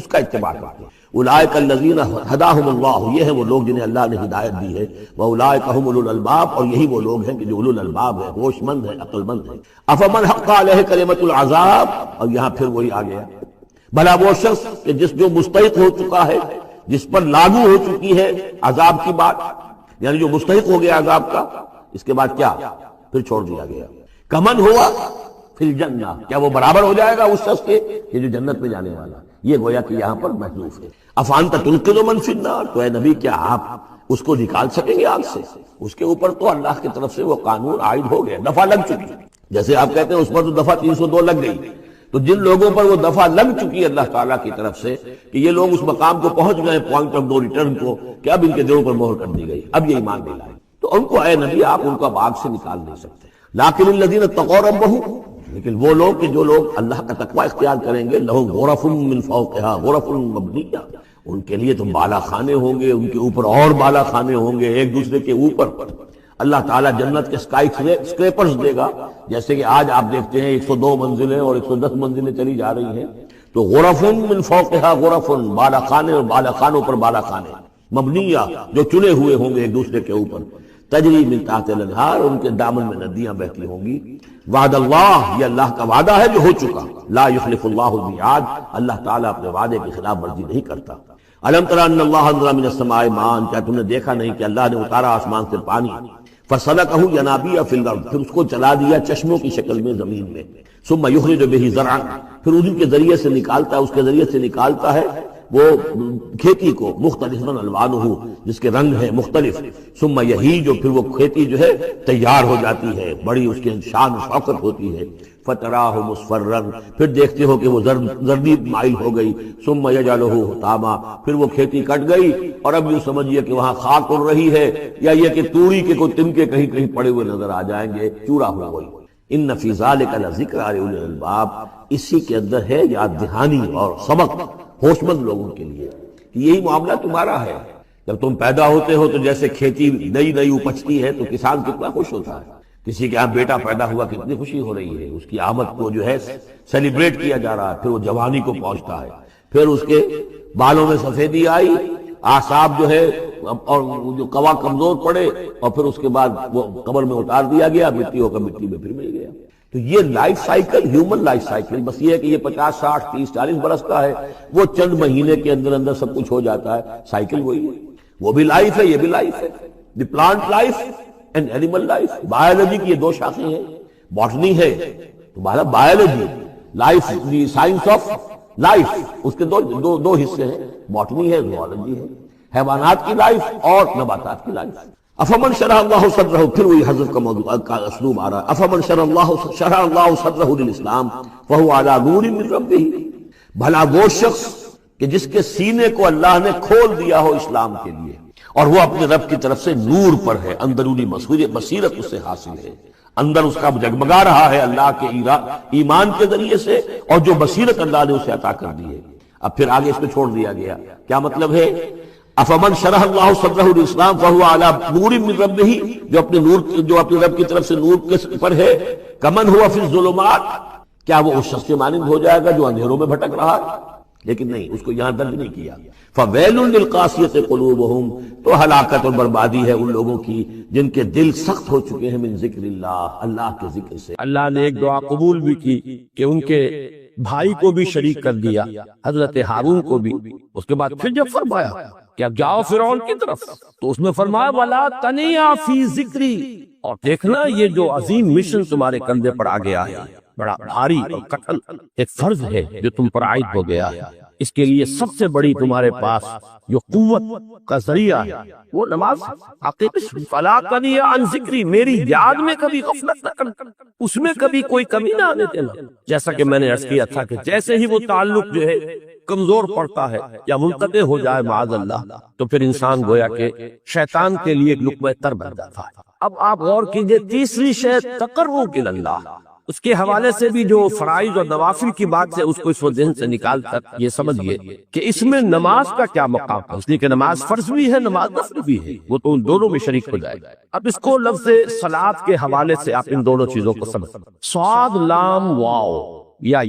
کا اتباع کرتے ہیں۔ اولئک الذین ہداہم اللہ، یہ ہیں وہ لوگ جنہیں اللہ نے ہدایت دی ہے، واولئک هم اولو الالباب، اور یہی وہ لوگ ہیں کہ جو اولو الالباب ہیں، ہوش مند ہیں، عقل مند ہیں۔ افمن حق علیہ کلمۃ العذاب، اور یہاں پھر وہی آ گیا، بھلا وہ شخص کہ جو مستحق ہو چکا ہے، جس پر لاگو ہو چکی ہے عذاب کی بات، یعنی جو مستحق ہو گیا عذاب کا، اس کے بعد کیا پھر چھوڑ دیا گیا، کمن ہوا فی الجنہ، کیا وہ برابر ہو جائے گا اس شخص کے کہ جو جنت میں جانے والا؟ یہ گویا کہ یہاں پر محذوف ہے۔ افانت تنقذ من فی النار، تو اے نبی کیا آپ اس کو نکال سکیں گے آگ سے؟ اس کے اوپر تو اللہ کی طرف سے وہ قانون عائد ہو گیا، دفعہ لگ چکی، جیسے آپ کہتے ہیں اس پر تو دفعہ 302 لگ گئی، تو جن لوگوں پر وہ دفعہ لگ چکی ہے اللہ تعالیٰ کی طرف سے کہ یہ لوگ اس مقام کو پہنچ گئے، پوائنٹ آف نو ریٹرن کو، کہ اب ان کے دلوں پر مہر کر دی گئی، اب یہ ایمان نہیں لائے، تو ان کو اے نبی آپ ان کو اب آگ سے نکال نہیں سکتے۔ لیکن الذین اتقوا ربہم، لیکن وہ لوگ کہ جو لوگ اللہ کا تقوی اختیار کریں گے، لہم غرف من فوقہا غرف مبنیہ، ان کے لیے تو بالا خانے ہوں گے، ان کے اوپر اور بالا خانے ہوں گے، ایک دوسرے کے اوپر۔ اللہ تعالیٰ جنت کے اسکائی اسکریپرز دے گا، جیسے کہ آج آپ دیکھتے ہیں 102 منزلیں اور 110 منزلیں چلی جا رہی ہیں، تو غرف من فوقہا غرف، بالا خانے اور بالا خانوں پر بالا خانے، مبنیہ، جو چنے ہوئے ہوں گے ایک دوسرے کے اوپر، تجری من تحت الانہار، ان کے دامن میں ندیاں بہتی ہوں گی۔ وعد اللہ، یہ اللہ کا وعدہ ہے جو ہو چکا، لا یخلف اللہ المیعاد، اللہ تعالیٰ اپنے وعدے کی خلاف ورزی نہیں کرتا۔ الم تر ان اللہ انزل من السماء ماء، کیا تم نے دیکھا نہیں کہ اللہ نے اتارا آسمان سے پانی، فسلکہ ینابیع فی الارض، پھر اس کو چلا دیا چشموں کی شکل میں زمین میں، ثم یخرج بہ زرعا، پھر ان کے ذریعے سے نکالتا ہے، اس کے ذریعے سے نکالتا ہے وہ کھیتی کو، مختلف الوانہ، جس کے رنگ ہیں مختلف، ثم یہی جو پھر وہ کھیتی جو ہے تیار ہو جاتی ہے، بڑی اس کے شان و شوکت ہوتی ہے، فتراہ مصفرا، پھر دیکھتے ہو کہ وہ زردی مائل ہو گئی، ثم یجعلہ حطاما، پھر وہ کھیتی کٹ گئی اور اب یوں سمجھیے کہ وہاں خاک اڑ رہی ہے، یا یہ کہ توڑی کے کوئی تنکے کہیں کہیں پڑے ہوئے نظر آ جائیں گے، چورا ہو گئی۔ ان فی ذلک لذکر لأولی الالباب، اسی کے اندر ہے یاد دہانی اور سبق ہوش مند لوگوں کے لیے کہ یہی معاملہ تمہارا ہے۔ جب تم پیدا ہوتے ہو تو جیسے کھیتی نئی نئی اپجتی ہے تو کسان کتنا خوش ہوتا ہے، کسی کے یہاں بیٹا پیدا ہوا کتنی خوشی ہو رہی ہے، اس کی آمد کو جو ہے سیلیبریٹ کیا جا رہا ہے، پھر وہ جوانی کو پہنچتا ہے، پھر اس کے بالوں میں سفیدی آئی، اعصاب جو ہے اور جو قوا کمزور پڑے، اور پھر اس کے بعد وہ قبر میں اتار دیا گیا، مٹی ہو کر مٹی میں پھر مل گیا۔ تو یہ life cycle, human life cycle, بس یہ ہے کہ یہ 50 60 30 40 برس کا ہے، وہ چند مہینے کے اندر اندر سب کچھ ہو جاتا ہے، سائیکل وہی ہے، وہ بھی لائف ہے، یہ بھی لائف ہے۔ The plant life and animal life, biology کی یہ دو شاخیں ہیں، باٹنی ہے تو biology, life the science of life, اس کے دو حصے ہیں، باٹنی ہے، زوالوجی ہے، حیوانات کی لائف اور نباتات کی لائف۔ افمن شرح اللہ صدرہ، پھر وہی حضرت کا موضوع کا اسلوب آ رہا ہے، افمن شرح اللہ صدرہ للاسلام فہو علی نور من ربہ، بھلا وہ شخص کہ جس کے سینے کو اللہ نے کھول دیا ہو اسلام کے لیے، اور وہ اپنے رب کی طرف سے نور پر ہے، اندرونی بصیرت اس سے حاصل ہے، اندر اس کا جگمگا رہا ہے اللہ کے ایمان کے ذریعے سے، اور جو بصیرت اللہ نے اسے عطا کر دی ہے۔ اب پھر آگے اس کو چھوڑ دیا گیا، کیا مطلب ہے؟ افمن شرح اللہ صدرہ للاسلام فہو علی نور من ربہ، جو اپنے رب کی طرف سے نور کے پر ہے، کمن ہوا فی الظلمات، کیا وہ اس شخص کے مانند ہو جائے گا جو اندھیروں میں بھٹک رہا ہے؟ لیکن نہیں، اس کو یہاں درج نہیں کیا۔ فویل للقاسیۃ قلوبہم، تو ہلاکت اور بربادی ہے ان لوگوں کی جن کے دل سخت ہو چکے ہیں من ذکر اللہ، اللہ کے ذکر سے۔ اللہ نے ایک دعا قبول بھی کی کہ ان کے بھائی کو بھی شریک کر دیا، حضرت ہارون کو بھی۔ اس کے بعد پھر جب فرمایا کہ اب جاؤ فرعون کی طرف، تو اس میں فرمایا وَلَا تَنِيَا فِي ذِكْرِي، اور دیکھنا یہ جو عظیم مشن تمہارے کندھے پر آ گیا ہے، بڑا بھاری اور کٹھن ایک فرض ہے جو تم پر عائد ہو گیا ہے، اس کے لیے سب سے بڑی تمہارے پاس جو قوت کا ذریعہ ہے وہ نماز ہے۔ فَلَا تَنِيَا عَنْ ذِكْرِي، میری یاد میں کبھی غفلت نہ کرنا، اس میں کبھی کوئی کمی نہ آنے دینا۔ جیسا کہ میں نے عرض کیا تھا کہ جیسے ہی وہ تعلق جو ہے کمزور پڑتا ہے یا منقطع ہو جائے معاذ اللہ، تو پھر انسان گویا کہ شیطان کے لیے ایک لقمہ تر بن جاتا ہے۔ اب آپ غور کیجئے، تیسری شے تقرب الی اللہ، اس کے حوالے سے بھی جو فرائض اور نوافل کی بات ہے اس کو اس وقت ذہن سے نکال کر یہ سمجھئے کہ اس میں نماز کا کیا مقام ہے، اس لیے کہ نماز فرض بھی ہے، نماز نفل بھی ہے، وہ تو ان دونوں میں شریک ہو جائے گا۔ اب اس کو لفظ صلاۃ کے حوالے سے آپ ان دونوں چیزوں کو سمجھ، صاد لام واو یا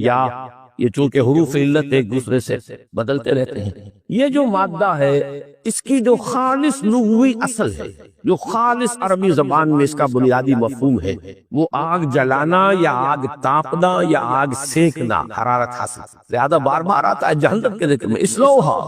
یہ چونکہ حروف علت ایک دوسرے سے بدلتے رہتے ہیں، یہ جو مادہ ہے اس کی جو خالص لغوی اصل ہے، جو خالص عربی زبان میں اس کا بنیادی مفہوم ہے، وہ آگ جلانا یا آگ تاپنا یا آگ سینکنا، حرارت حاصل۔ زیادہ بار بار آتا ہے جہنم کے ذکر میں، اسلوہا،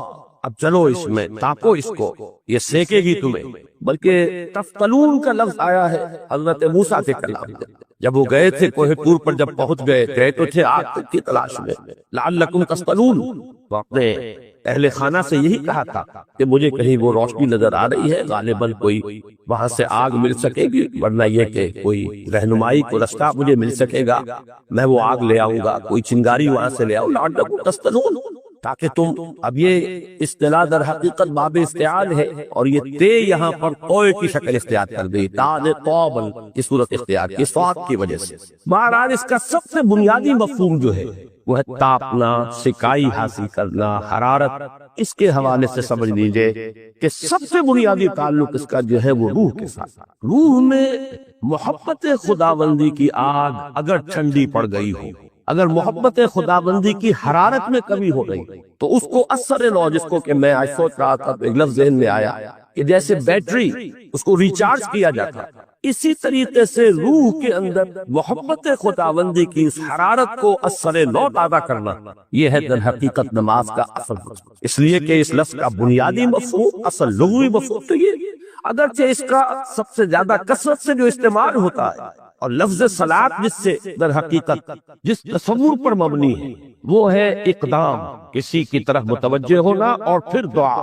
اب چلو اس میں تاپو اس کو، یہ سینکے گی تمہیں۔ بلکہ تفتلون کا لفظ آیا ہے حضرت موسیٰ کے کلام میں، جب وہ گئے تھے کوہ طور پر، جب پہنچ گئے تو تھے آگ کی تلاش میں، لعلکم تفتلون، وہ اپنے اہل خانہ سے یہی کہا تھا کہ مجھے کہیں وہ روشنی نظر آ رہی ہے، غالباً کوئی وہاں سے آگ مل سکے گی، ورنہ یہ کہ کوئی رہنمائی کو رستہ مجھے مل سکے گا، میں وہ آگ لے آؤں گا، کوئی چنگاری وہاں سے لے آؤں، لعلکم تفتلون، تاکہ تم، اب یہ اصطلاح در حقیقت باب استعال ہے، اور یہ تے یہاں پر توئے کی شکل اختیار کر دی، تان توبل کی صورت اختیار کی صاد کی وجہ سے۔ بہرحال اس کا سب سے بنیادی مفہوم جو ہے وہ ہے تاپنا، سکائی حاصل کرنا، حرارت۔ اس کے حوالے سے سمجھ لیجئے کہ سب سے بنیادی تعلق اس کا جو ہے وہ روح کے ساتھ۔ روح میں محبت خداوندی کی آگ اگر ٹھنڈی پڑ گئی ہو، اگر محبت خداوندی کی حرارت میں کمی ہو رہی تو اس کو اثر لو، جس کو کہ میں آج سوچ رہا تھا تو ایک لفظ ذہن میں آیا کہ جیسے بیٹری اس کو ریچارج کیا جاتا، اسی طریقے سے روح کے اندر محبت خداوندی کی اس حرارت کو اثر لو پیدا کرنا، یہ ہے در حقیقت نماز کا اصل مقصد۔ اس لیے کہ اس لفظ کا بنیادی مفہوم، اصل لغوی مفہوم تو یہ، اگرچہ اس کا سب سے زیادہ کثرت سے جو استعمال ہوتا ہے، اور لفظ صلاۃ جس سے در حقیقت جس تصور پر مبنی ہے وہ ہے اقدام، کسی کی طرف متوجہ ہونا اور پھر دعا۔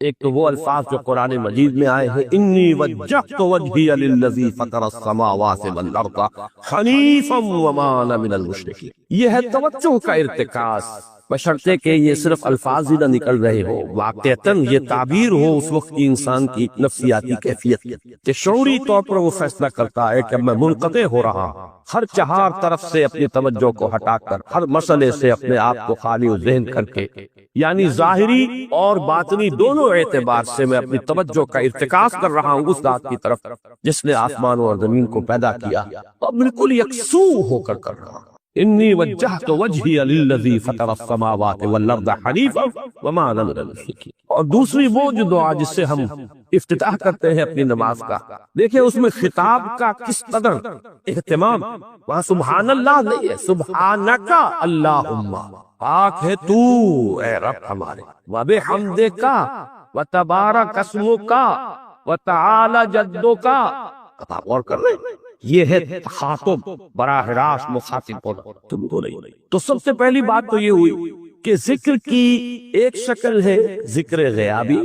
ایک تو وہ الفاظ جو قرآن مجید میں آئے ہیں انی وجہت وجہی للذی فطر السماوات والارض حنیفا وما انا من المشرکین، یہ ہے توجہ کا ارتکاز، بشرطے کہ یہ صرف الفاظ ہی نہ نکل رہے ہو، واقعتاً یہ تعبیر ہو اس وقت کی انسان کی نفسیاتی کیفیت کہ شعوری طور پر وہ فیصلہ کرتا ہے کہ میں منقطع ہو رہا ہوں، ہر چہار طرف سے اپنی توجہ کو ہٹا کر، ہر مسئلے سے اپنے آپ کو خالی و ذہن کر کے، یعنی ظاہری اور باطنی دونوں اعتبار سے میں اپنی توجہ کا ارتکاز کر رہا ہوں اس ذات کی طرف جس نے آسمان اور زمین کو پیدا کیا، اور بالکل یکسو ہو کر کر رہا ہوں۔ انی وجہت وجہی للذی فطر السماوات والارض حنیفا وما انا من المشرکین۔ اور دوسری وہ جو دعا جس سے ہم افتتاح کرتے ہیں اپنی نماز کا، دیکھیں اس میں خطاب کا کس قدر اہتمام، وہاں سبحان اللہ نہیں ہے، سبحانک اللہم، پاک ہے تو اے رب ہمارے، وبحمدک وتبارک اسمک وتعالی جدک۔ اب آپ غور کر رہے ہیں یہ ہے تخاطب، براہ راست مخاطب ہونا، تم کو نہیں۔ تو سب سے پہلی بات تو یہ ہوئی کہ ذکر کی ایک شکل ہے ذکر غیابی،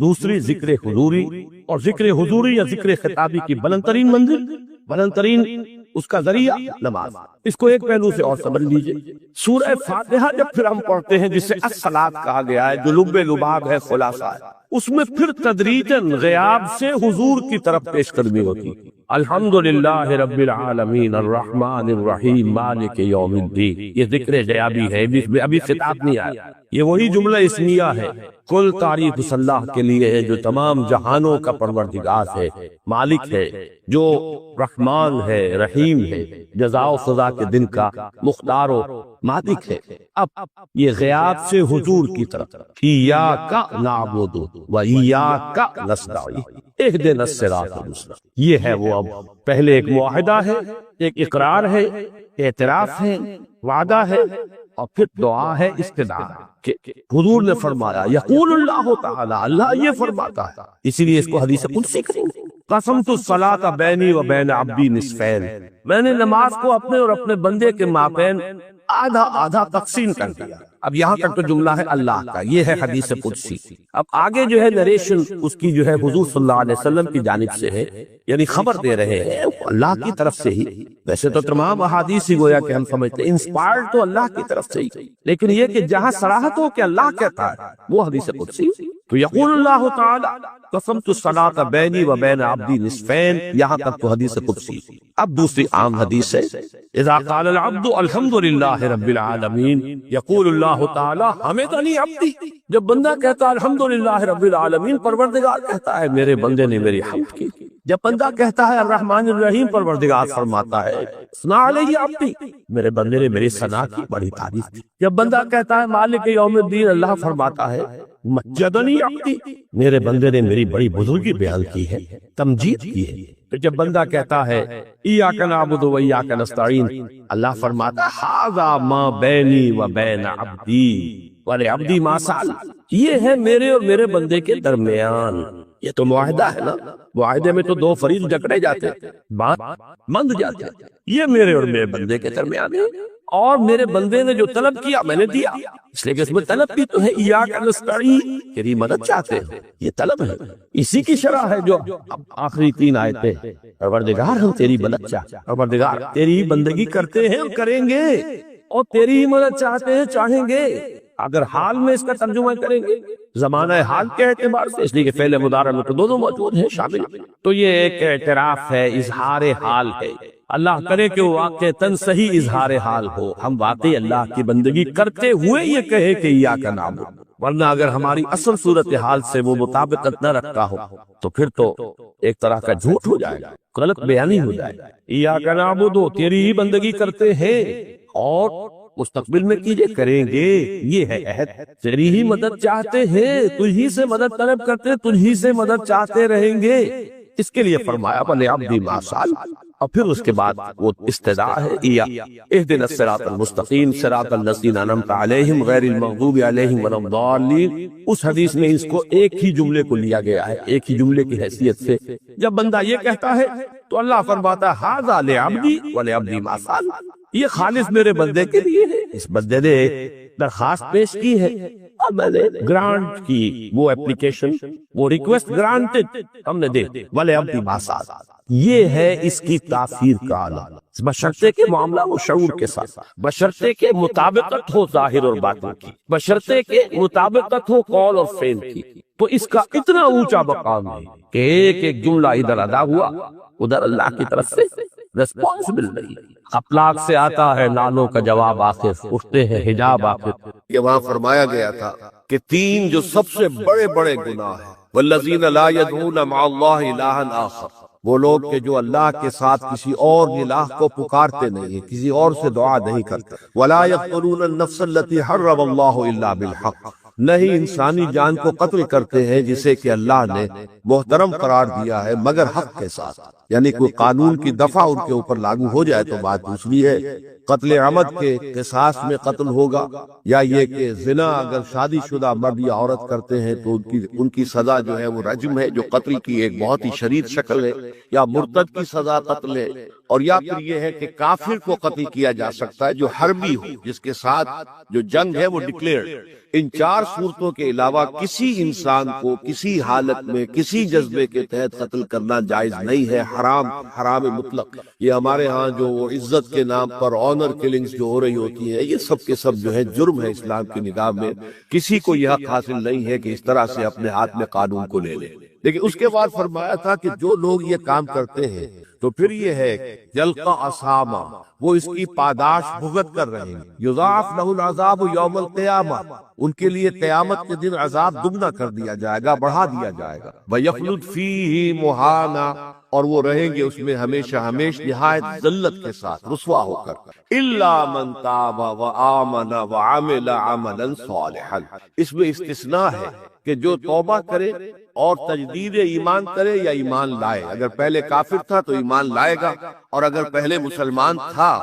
دوسری ذکر حضوری، اور ذکر حضوری یا ذکر خطابی کی بلند ترین منزل، بلند ترین اس کا ذریعہ نماز۔ اس کو ایک پہلو سے اور سمجھ لیجئے، سورہ فاتحہ جب پھر ہم پڑھتے ہیں جسے الصلاۃ کہا گیا ہے، جو لب لباب ہے، خلاصہ ہے، اس میں پھر تدریجاً غیاب سے حضور کی طرف پیش قدمی ہوتی ہے۔ الحمدللہ رب العالمین الرحمن الرحیم مالک یوم الدین، یہ ذکر غیابی ہے، ابھی خطاب نہیں آیا، یہ وہی جملہ اسمیہ ہے۔ کل تعریف اس اللہ کے لیے ہے جو تمام جہانوں کا پروردگار ہے، مالک ہے، جو رحمان ہے، رحیم ہے، جزا و سزا کے دن کا مختار و مالک ہے۔ اب یہ غیاب سے حضور کی طرف، ایاک نعبد و ایاک نستعین اہدنا الصراط المستقیم، یہ ہے وہ۔ اب پہلے ایک معاہدہ ہے، ایک اقرار ہے، اعتراف ہے، وعدہ ہے، اور پھر دعا ہے، استدعاء کہ حضور نے فرمایا، یقول اللہ تعالی، اللہ یہ فرماتا ہے، اسی لیے اس کو حدیث قدسی کریں گے، قسمت الصلاۃ بینی و بین عبدی نصفین، میں نے نماز کو اپنے اور اپنے بندے کے مابین آدھا آدھا تقسیم کر دیا۔ اب یہاں تک تو جملہ ہے اللہ کا، یہ ہے حدیث قدسی۔ اب آگے جو ہے نریشن اس کی جو ہے حضور صلی اللہ علیہ وسلم کی جانب سے ہے، یعنی خبر دے رہے ہیں اللہ کی طرف سے ہی۔ ویسے تو تمام احادیث ہی گویا کہ ہم سمجھتے ہیں انسپائرڈ تو اللہ کی طرف سے ہی، لیکن یہ کہ جہاں صراحت ہو کہ اللہ کہتا ہے وہ حدیث قدسی۔ تو یقول اللہ تعالی قسمت الصلاۃ بینی و بین عبدی نصفین، یہاں تک تو حدیث قدسی۔ اب دوسری عام حدیث ہے، اذا قال العبد الحمد للہ رب العالمین یقول اللہ تعالی حمدنی عبدی، جب بندہ کہتا ہے الحمدللہ رب العالمین، پروردگار کہتا ہے میرے بندے نے میری حمد کی۔ جب بندہ کہتا ہے الرحمن الرحیم، پروردگار فرماتا ہے ثنا علیہ عبدی، میرے بندے نے میری ثنا کی، بڑی تعریف کی۔ جب بندہ کہتا ہے مالک یوم الدین، اللہ فرماتا ہے مجدنی عبدی، میرے بندے نے میری بڑی بزرگی بیان کی ہے، تمجید کی ہے۔ تو جب بندہ کہتا ہے ایاک نعبد و ایاک نستعین، اللہ فرماتا ہے ھذا ما بینی و بین عبدی ولعبدی ما سأل، یہ ہے میرے اور میرے بندے کے درمیان۔ یہ تو معاہدہ ہے نا، معاہدے میں تو دو فریق جکڑے جاتے ہیں، بات بند جاتے ہیں، یہ میرے اور میرے بندے کے درمیان ہے، اور میرے بندے نے جو طلب کیا میں نے دیا، اس لیے کہ اس میں طلب بھی تو ہے، ایاک نستعین، تیری مدد چاہتے ہیں، یہ طلب ہے، اسی کی شرح ہے جو اب آخری تین آیتیں، پروردگار ہم تیری مدد چاہتے ہیں، پروردگار تیری بندگی کرتے ہیں اور کریں گے، اور تیری ہی مدد چاہتے ہیں، چاہیں گے۔ اگر حال میں اس کا ترجمہ کریں گے زمانہ حال کے اعتبار سے، اس لیے کہ فعل مضارع میں تو دونوں موجود ہیں، شامل، تو یہ ایک اعتراف ہے، اظہار حال ہے۔ اللہ کرے کہ وہ واقعتاً صحیح اظہار حال ہو، ہم واقعی اللہ کی بندگی کرتے ہوئے یہ کہے کہ ایاک نعبد، ورنہ اگر ہماری اصل صورتحال سے وہ مطابقت نہ رکھتا ہو تو پھر تو ایک طرح کا جھوٹ ہو جائے گا، غلط بیانی ہو جائے گا۔ ایاک نعبد، تیری ہی بندگی کرتے ہیں اور مستقبل میں کیجئے، کریں گے، یہ ہے عہد، تیری ہی مدد چاہتے ہیں، تجھی سے مدد طلب کرتے، تجھی سے مدد چاہتے رہیں گے۔ اس کے لیے فرمایا وَلِعَبْدِ مَا سَأَلَ، اور پھر اس کے بعد وہ استدعاء ہے، اهدنا الصراط المستقیم صراط الذین انعمت علیہم غیر المغضوب علیہم ولا الضالین۔ اس حدیث میں اس کو ایک ہی جملے کو لیا گیا ہے، ایک ہی جملے کی حیثیت سے۔ جب بندہ یہ کہتا ہے تو اللہ فرماتا ہے ھذا لعبدی ولعبدی ما سأل، یہ خالص میرے بندے کے لیے ہے، اس بندے نے درخواست پیش کی ہے، اب میں نے گرانٹ کی وہ اپلیکیشن، وہ ریکویسٹ گرانٹڈ ہم نے دے دی، وَلَا يَمْضِي مَا سَعَى۔ یہ ہے اس کی تاثیر کا عالم، بشرطے کے معاملہ وہ شعور کے ساتھ، بشرطے کے مطابقت ہو ظاہر اور باطن کی، بشرطے کے مطابقت ہو قول اور فعل کی، تو اس کا اتنا اونچا مقام ہے کہ ایک ایک جملہ ادھر ادا ہوا ادھر اللہ کی طرف سے ریسپانسبل نہیں۔ اخلاق سے آتا ہے نالوں کا جواب آخر، اٹھتے ہیں حجاب آخر۔ یہ وہاں فرمایا گیا تھا کہ تین جو سب سے بڑے بڑے گناہ ہیں، والذین لا يدعون مع اللہ الہا آخر، وہ لوگ کہ جو اللہ کے ساتھ کسی اور الہ کو پکارتے نہیں ہیں، کسی اور سے دعا نہیں کرتے، ولا يقتلون النفس التي حرم اللہ الا بالحق، نہیں انسانی جان کو قتل کرتے ہیں جسے کہ اللہ نے محترم قرار دیا ہے مگر حق کے ساتھ، یعنی کوئی قانون کی دفعہ ان کے اوپر لاگو ہو جائے تو بات دوسری ہے۔ قتل عمد کے قصاص میں قتل ہوگا، یا یہ کہ زنا اگر شادی شدہ مرد یا عورت کرتے ہیں تو ان کی سزا جو ہے وہ رجم ہے، جو قتل کی ایک بہت ہی شدید شکل ہے، یا مرتد کی سزا قتل ہے، اور یا پھر یہ ہے کہ کافر کو قتل کیا جا سکتا ہے جو حربی ہو، جس کے ساتھ جو جنگ ہے وہ ڈکلیئرڈ۔ ان چار صورتوں کے علاوہ کسی انسان کو کسی حالت میں کسی جذبے کے تحت قتل کرنا جائز نہیں ہے، حرام مطلق۔ یہ ہمارے ہاں جو وہ عزت کے نام پر آنر کلنگز جو ہو رہی ہوتی ہیں، یہ سب کے سب جو ہے جرم ہے اسلام کی نگاہ میں، کسی کو یہ حق حاصل نہیں ہے کہ اس طرح سے اپنے ہاتھ میں قانون کو لے لے۔ لیکن اس کے بعد فرمایا تھا کہ جو لوگ یہ کام کرتے ہیں تو پھر یہ ہے یلقا اسامہ، وہ اس کی پاداش بھگت کر رہے ہیں، یضاعف لہ العذاب یوم القیامہ، ان کے لیے قیامت کے دن عذاب دگنا کر دیا جائے گا، بڑھا دیا جائے گا، وَيَخْلُدْ فِيهِ مُهَانًا، اور وہ رہیں گے اس میں ہمیشہ نہایت ذلت کے ساتھ، رسوا ہو کر۔ إِلَّا مَنْ تَابَ وَآمَنَ وَعَمِلَ عَمَلًا صَالِحًا، اس میں استثناء ہے کہ جو توبہ کرے اور تجدید ایمان کرے یا ایمان لائے، اگر پہلے کافر تھا تو ایمان لائے گا، اور اگر پہلے مسلمان تھا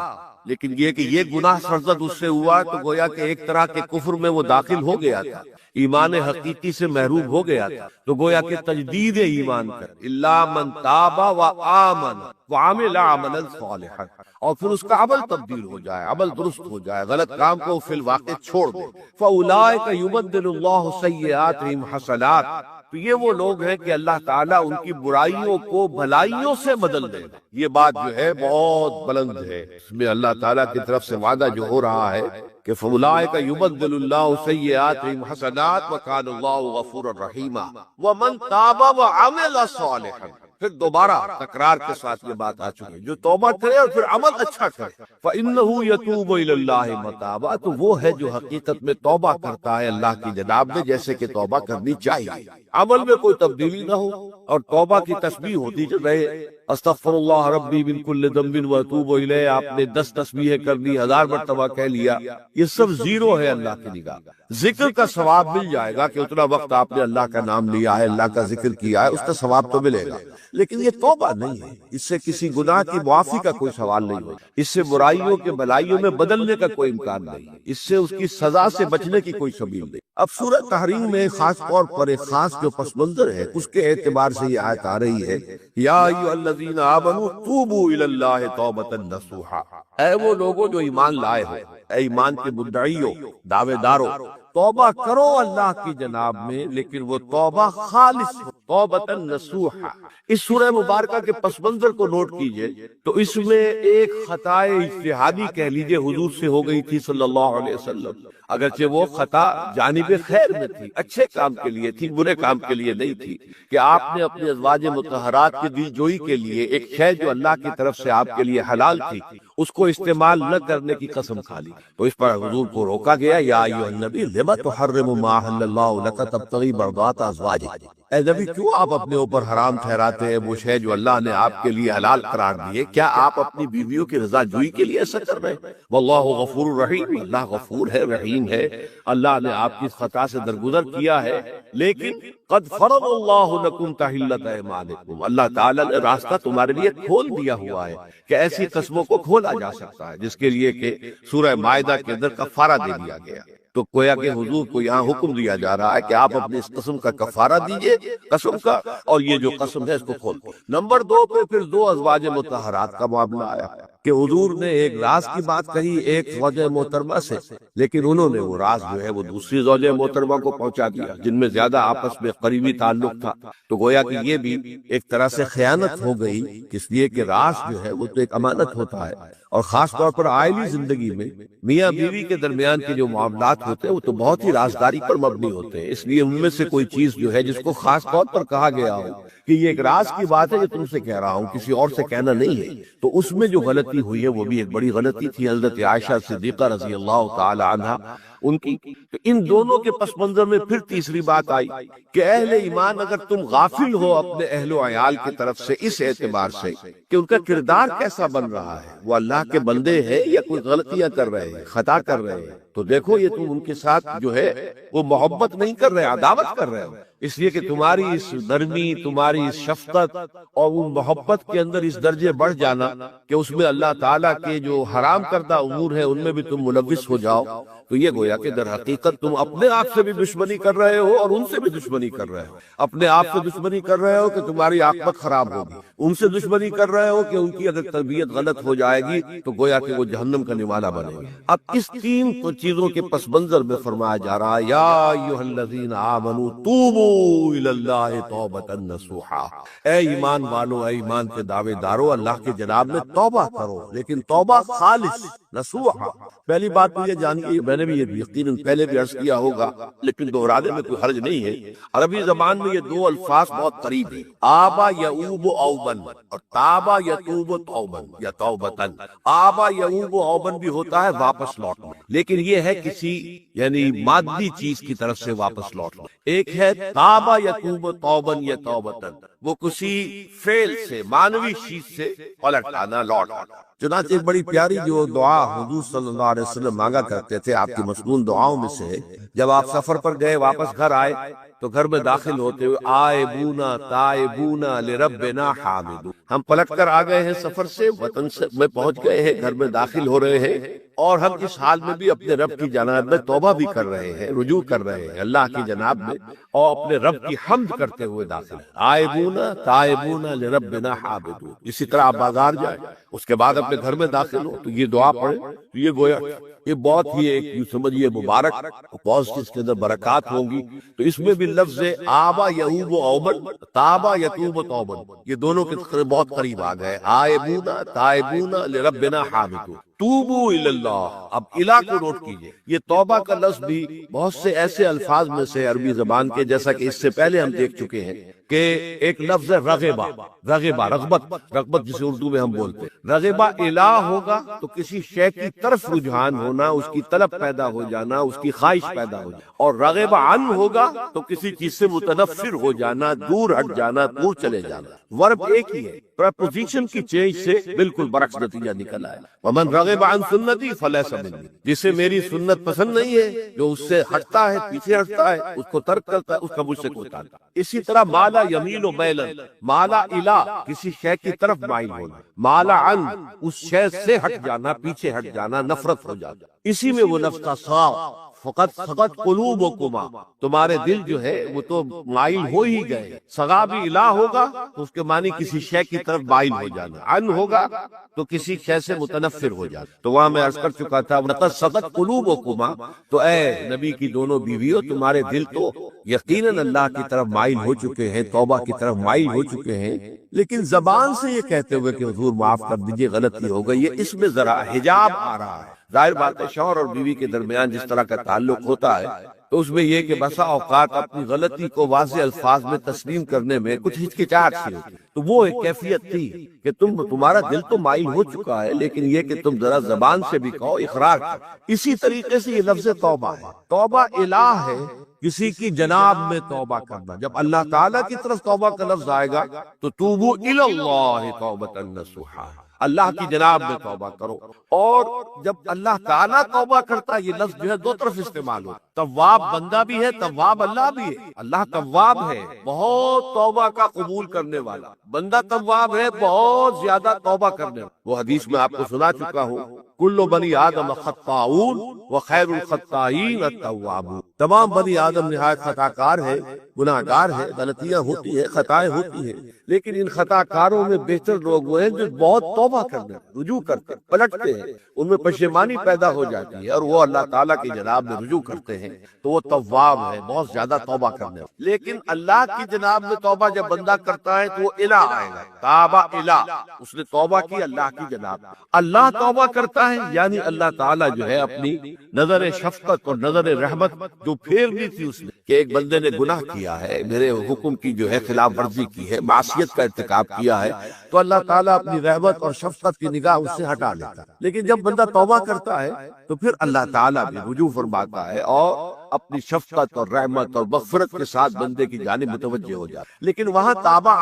لیکن یہ کہ یہ گناہ سرزد اس سے ہوا تو گویا کہ ایک طرح کے کفر میں وہ داخل ہو گیا تھا، ایمان حقیقی سے محروم ہو گیا تھا، تو گویا کہ تجدید ایمان کر، الا من تاب وآمن وعمل عملا صالحا، اور پھر اس کا عمل تبدیل ہو جائے، عمل درست ہو جائے، غلط کام کو فی الواقع چھوڑ دے، فاولئک یبدل اللہ سیئاتہم حسنات، تو یہ وہ لوگ ہیں کہ اللہ تعالیٰ ان کی برائیوں کو بھلائیوں سے بدل دے گا۔ یہ بات جو ہے بہت بلند ہے، اس میں اللہ تعالیٰ کی طرف سے وعدہ جو ہو رہا ہے کہ فَأُولَٰئِكَ يُبَدِّلُ اللَّهُ سَيِّئَاتِهِمْ حَسَنَاتٍ وَكَانَ اللَّهُ غَفُورًا رَحِيمًا وَمَن تَابَ وَعَمِلَ صَالِحًا، پھر دوبارہ تکرار کے ساتھ یہ بات آ چکی ہے، جو توبہ کرے اور پھر عمل اچھا کرے، فَإِنَّهُ يَتُوبُ إِلَى اللَّهِ مَتَابًا، تو وہ ہے جو حقیقت میں توبہ کرتا ہے اللہ کی جناب میں جیسے کہ توبہ کرنی چاہیے، عمل میں کوئی تبدیلی نہ ہو، اور توبہ کی تسبیح ہوتی رہے، استغفر اللہ ربی من کل ذنب واتوب الیہ، آپ نے 10 تسبیحیں کر دی، 1000 مرتبہ کہہ لیا، یہ سب زیرو ہے اللہ کی نگاہ۔ ذکر کا ثواب مل جائے گا کہ اتنا وقت آپ نے اللہ کا نام لیا ہے، اللہ کا ذکر کیا ہے، اس کا ثواب تو ملے گا، لیکن یہ توبہ نہیں ہے، اس سے کسی گناہ کی معافی کا کوئی سوال نہیں ہے، اس سے برائیوں کے بھلائیوں میں بدلنے کا کوئی امکان نہیں ہے، اس سے اس کی سزا سے بچنے کی کوئی سبیل نہیں۔ اب سورہ تحریم میں خاص طور پر ایک خاص جو پس منظر ہے اس کے اعتبار سے یہ آیت آ رہی ہے، یا ایھا الذین آمنوا توبوا الی اللہ توبۃ نصوحا، اے وہ لوگوں جو ایمان لائے ہو، اے ایمان کے مدعیوں، دعوے داروں، توبہ کرو اللہ کی جناب میں، لیکن وہ توبہ خالص ہو، توبۃ نصوحا۔ اس سورہ مبارکہ کے پس منظر کو نوٹ کیجئے تو اس میں ایک خطائے اجتہادی کہہ لیجئے حضور سے ہو گئی تھی صلی اللہ علیہ وسلم، اگرچہ وہ خطا جانب خیر میں تھی، اچھے کام کے لیے تھی، برے کام کے لیے نہیں تھی، کہ آپ نے اپنے ازواج مطہرات کی دل جوئی کے لیے ایک شے جو اللہ کی طرف سے آپ کے لیے حلال تھی اس کو استعمال نہ کرنے کی قسم کھا لی، تو اس پر حضور کو روکا گیا، یا ایھا النبی لم تحرم ما احل اللہ لک تبتغی مرضات ازواجک، اے نبی کیوں آپ اپنے اوپر حرام ٹھہراتے ہیں وہ شے جو اللہ نے آپ کے لیے حلال قرار دیے؟ کیا آپ اپنی بیویوں کی رضا جوئی کے لیے ایسا کر رہے ہیں؟ واللہ غفور رحیم، اللہ غفور ہے، رحیم ہے، اللہ نے آپ کی خطا سے درگزر کیا ہے، لیکن قد فرض اللہ لکم تحلۃ ایمانکم، اللہ تعالیٰ نے راستہ تمہارے لیے کھول دیا ہوا ہے کہ ایسی قسموں کو کھولا جا سکتا ہے، جس کے لیے کہ سورہ مائدہ کے اندر کفارہ دے دیا گیا، تو گویا کہ حضور کو یہاں حکم دیا جا رہا ہے کہ آپ اپنے اس قسم کا کفارہ دیجئے، قسم کا، اور یہ جو قسم ہے اس کو کھول۔ نمبر 2 پہ پھر 2 ازواج مطہرات کا معاملہ آیا، کہ حضور نے ایک راز کی بات کہی ایک زوجہ محترمہ سے، لیکن انہوں نے وہ راز جو ہے وہ دوسری زوجہ محترمہ کو پہنچا دیا جن میں زیادہ آپس میں قریبی تعلق تھا، تو گویا کہ یہ بھی ایک طرح سے خیانت ہو گئی، اس لیے کہ راز جو ہے وہ تو ایک امانت ہوتا ہے، اور خاص طور پر عائلی زندگی میں میاں بیوی کے درمیان کے جو معاملات ہوتے ہیں وہ تو بہت ہی رازداری پر مبنی ہوتے ہیں، اس لیے ان میں سے کوئی چیز جو ہے جس کو خاص طور پر کہا گیا ہو کہ یہ ایک راز کی بات ہے جو تم سے کہہ رہا ہوں، کسی اور سے کہنا نہیں ہے، تو اس میں جو غلطی ہوئی ہے وہ بھی ایک بڑی غلطی تھی حضرت عائشہ صدیقہ رضی اللہ تعالی عنہا ان کی۔ تو ان دونوں کے پس منظر میں پھر تیسری بات آئی کہ اہل ایمان اگر تم غافل ہو اپنے اہل و عیال کی طرف سے اس اعتبار سے کہ ان کا کردار کیسا بن رہا ہے، وہ اللہ کے بندے ہیں یا کوئی غلطیاں کر رہے ہیں، خطا کر رہے ہیں، تو دیکھو یہ تم ان کے ساتھ جو ہے وہ محبت نہیں کر رہے، عداوت کر رہے ہو، اس لیے کہ تمہاری اس نرمی، تمہاری اس شفقت اور وہ محبت کے اندر اس درجے بڑھ جانا کہ اس میں اللہ تعالیٰ کے جو حرام کردہ امور ہیں ان میں بھی تم ملوث ہو جاؤ، تو یہ گویا کہ در حقیقت تم اپنے آپ سے بھی دشمنی کر رہے ہو اور ان سے بھی دشمنی کر رہے ہو، اپنے آپ سے دشمنی کر رہے ہو کہ تمہاری عاقبت خراب ہوگی، ان سے دشمنی کر رہے ہو کہ ان کی اگر تربیت غلط ہو جائے گی تو گویا کہ وہ جہنم کا نوالا بنے گی۔ اب اس تین چیزوں کے پس منظر میں فرمایا جا رہا ہے یا ایھا الذین آمنوا توبوا الی اللہ توبۃ نصوحا، اے ایمان والو، اے ایمان کے دعوے دارو، اللہ کے جناب میں توبہ کرو، لیکن توبہ خالص نصوحا۔ پہلی بات تو یہ جانیے، میں نے بھی یہ یقیناً پہلے بھی عرض کیا ہوگا لیکن دہرانے میں کوئی حرج نہیں ہے، عربی زبان میں یہ دو الفاظ بہت قریب ہیں، آبا یعوب اوبن اور تابا یتوب توبن یا توبتن۔ آبا یعوب اوبن بھی ہوتا ہے واپس لوٹنا، لیکن یہ ہے کسی یعنی مادی چیز کی طرف سے واپس لوٹنا۔ ایک ہے تابا یتوب توبن یا توبتن، وہ کسی فعل سے، مانوی چیز سے پلٹ آنا، لوٹ آنا۔ چنانچہ ایک بڑی پیاری جو دعا حضور صلی اللہ علیہ وسلم مانگا کرتے تھے، آپ کی مسنون دعاؤں میں سے جب آپ سفر پر گئے، واپس گھر آئے تو گھر میں داخل ہوتے ہوئے آئبونا تائبونا لربنا حامدون، ہم پلٹ کر آ گئے ہیں سفر سے، وطن میں پہنچ گئے ہیں، گھر میں داخل ہو رہے ہیں اور ہم اس حال میں بھی اپنے رب کی جناب میں توبہ بھی کر رہے ہیں، رجوع کر رہے ہیں اللہ کی جناب میں اور اپنے رب کی حمد کرتے ہوئے داخل ہیں۔ آئبونا تائبونا لربنا حامدون۔ اسی طرح آپ بازار جائیں، اس کے بعد اپنے گھر میں داخل ہو تو یہ دعا پڑھیں، تو یہ گویا یہ بہت ہی ایک یوں سمجھیے مبارک پوزیٹو اس کے اندر برکات ہوں گی۔ تو اس میں بھی لفظ آبا یعوب اوبن تابا یتوب توبن، یہ دونوں کے بہت قریب آ گئے، آئبونا تائبونا لربنا حامدون۔ توبو الی اللہ، اب الہ کو نوٹ کیجئے، یہ توبہ کا لفظ بھی بہت سے ایسے الفاظ میں سے عربی زبان کے، جیسا کہ اس سے پہلے ہم دیکھ چکے ہیں کہ ایک لفظ ہے رغبہ، رغبہ رغبت جسے اردو میں ہم بولتے ہیں، رغبہ الہ ہوگا تو کسی شے کی طرف رجحان ہونا، اس کی طلب پیدا ہو جانا، اس کی خواہش پیدا ہو جانا، اور رغبہ عن ہوگا تو کسی چیز سے متنفر ہو جانا، دور ہٹ جانا، دور چلے جانا۔ ورب ایک ہی ہے، پریپوزیشن کی چینج سے بالکل برعکس نتیجہ نکل آیا۔ ومن رغب عن سنتی فلیس منی، جسے میری سنت پسند نہیں ہے، جو اس سے ہٹتا ہے، پیچھے ہٹتا ہے، اس کو ترک کرتا ہے، اس کا مجھ سے کوئی تعلق نہیں۔ اسی طرح مالا یمیل و میلن، مالا الہ کسی شے کی طرف مائل ہونا، مالا عن اس شے سے ہٹ جانا، پیچھے ہٹ جانا، نفرت ہو جانا، اسی میں وہ نفس کا صاف فقط قلوبکما، تمہارے دل جو ہے وہ تو مائل ہو ہی گئے۔ سغا بھی الہ ہوگا تو اس کے معنی کسی شے کی طرف مائل ہو جانا، عن ہوگا تو کسی شے سے متنفر ہو جانا۔ تو وہاں میں عرض کر چکا تھا لقد صغت قلوبکما، تو اے نبی کی دونوں بیویوں، تمہارے دل تو یقیناً اللہ کی طرف مائل ہو چکے ہیں، توبہ کی طرف مائل ہو چکے ہیں، لیکن زبان سے یہ کہتے ہوئے کہ حضور معاف کر دیجئے غلطی ہو گئی ہے، اس میں ذرا حجاب آ رہا ہے۔ ظاہر بات ہے شوہر اور بیوی کے درمیان جس طرح کا تعلق ہوتا ہے تو اس میں یہ کہ بسا اوقات اپنی غلطی کو واضح الفاظ میں تسلیم کرنے میں کچھ ہچکچاہٹ سی ہوتی، تو وہ ایک کیفیت تھی کہ تمہارا دل تو مائل ہو چکا ہے، لیکن یہ کہ تم ذرا زبان سے بھی کہو، اقرار کرو۔ اسی طریقے سے یہ لفظ توبہ ہے، توبہ الہ ہے، کسی کی جناب میں توبہ کرنا۔ جب اللہ تعالیٰ کی طرف توبہ کا لفظ آئے گا تو توبوا الی اللہ توبۃ نصوحا، اللہ کی جناب میں توبہ کرو۔ اور جب اللہ تعالیٰ توبہ کرتا ہے، یہ لفظ جو ہے دو طرف استعمال ہو، تواب بندہ بھی ہے، تواب اللہ بھی ہے۔ اللہ تواب ہے، بہت توبہ کا قبول کرنے والا، بندہ تواب ہے، بہت زیادہ توبہ کرنے والا۔ وہ حدیث میں آپ کو سنا چکا ہوں، کل بنی آدم خطاؤون وخیر الخطائین التوابون، تمام بنی آدم نہایت خطا کار ہے، گناہ گار ہے، غلطیاں ہوتی ہیں، خطائیں ہوتی ہیں، لیکن ان خطا کاروں میں بہتر لوگ وہ ہیں جو بہت توبہ کرتے ہیں، رجوع کرتے ہیں، پلٹتے ہیں، ان میں پشیمانی پیدا ہو جاتی ہے اور وہ اللہ تعالیٰ کی جناب میں رجوع کرتے ہیں تو وہ تواب ہے، بہت زیادہ توبہ کرنے والا۔ لیکن اللہ کی جناب میں توبہ جب بندہ کرتا ہے تو وہ الہ آئے گا، تابہ الہ، اس نے توبہ کی اللہ کی جناب، اللہ توبہ کرتا ہے یعنی اللہ تعالیٰ جو ہے اپنی نظر شفقت اور نظر رحمت جو پھیر دی تھی اس نے کہ ایک بندے نے گناہ کیا ہے، میرے حکم کی جو ہے خلاف ورزی کی ہے، معصیت کا ارتکاب کیا ہے، تو اللہ تعالیٰ اپنی رحمت اور شفقت کی نگاہ اس سے ہٹا لیتا ہے۔ لیکن جب بندہ توبہ کرتا ہے تو پھر اللہ تعالیٰ بھی رجوع فرماتا ہے اور اپنی شفقت اور رحمت اور مغفرت کے ساتھ بندے کی جانب متوجہ ہو جاتا ہے۔ لیکن وہاں تابہ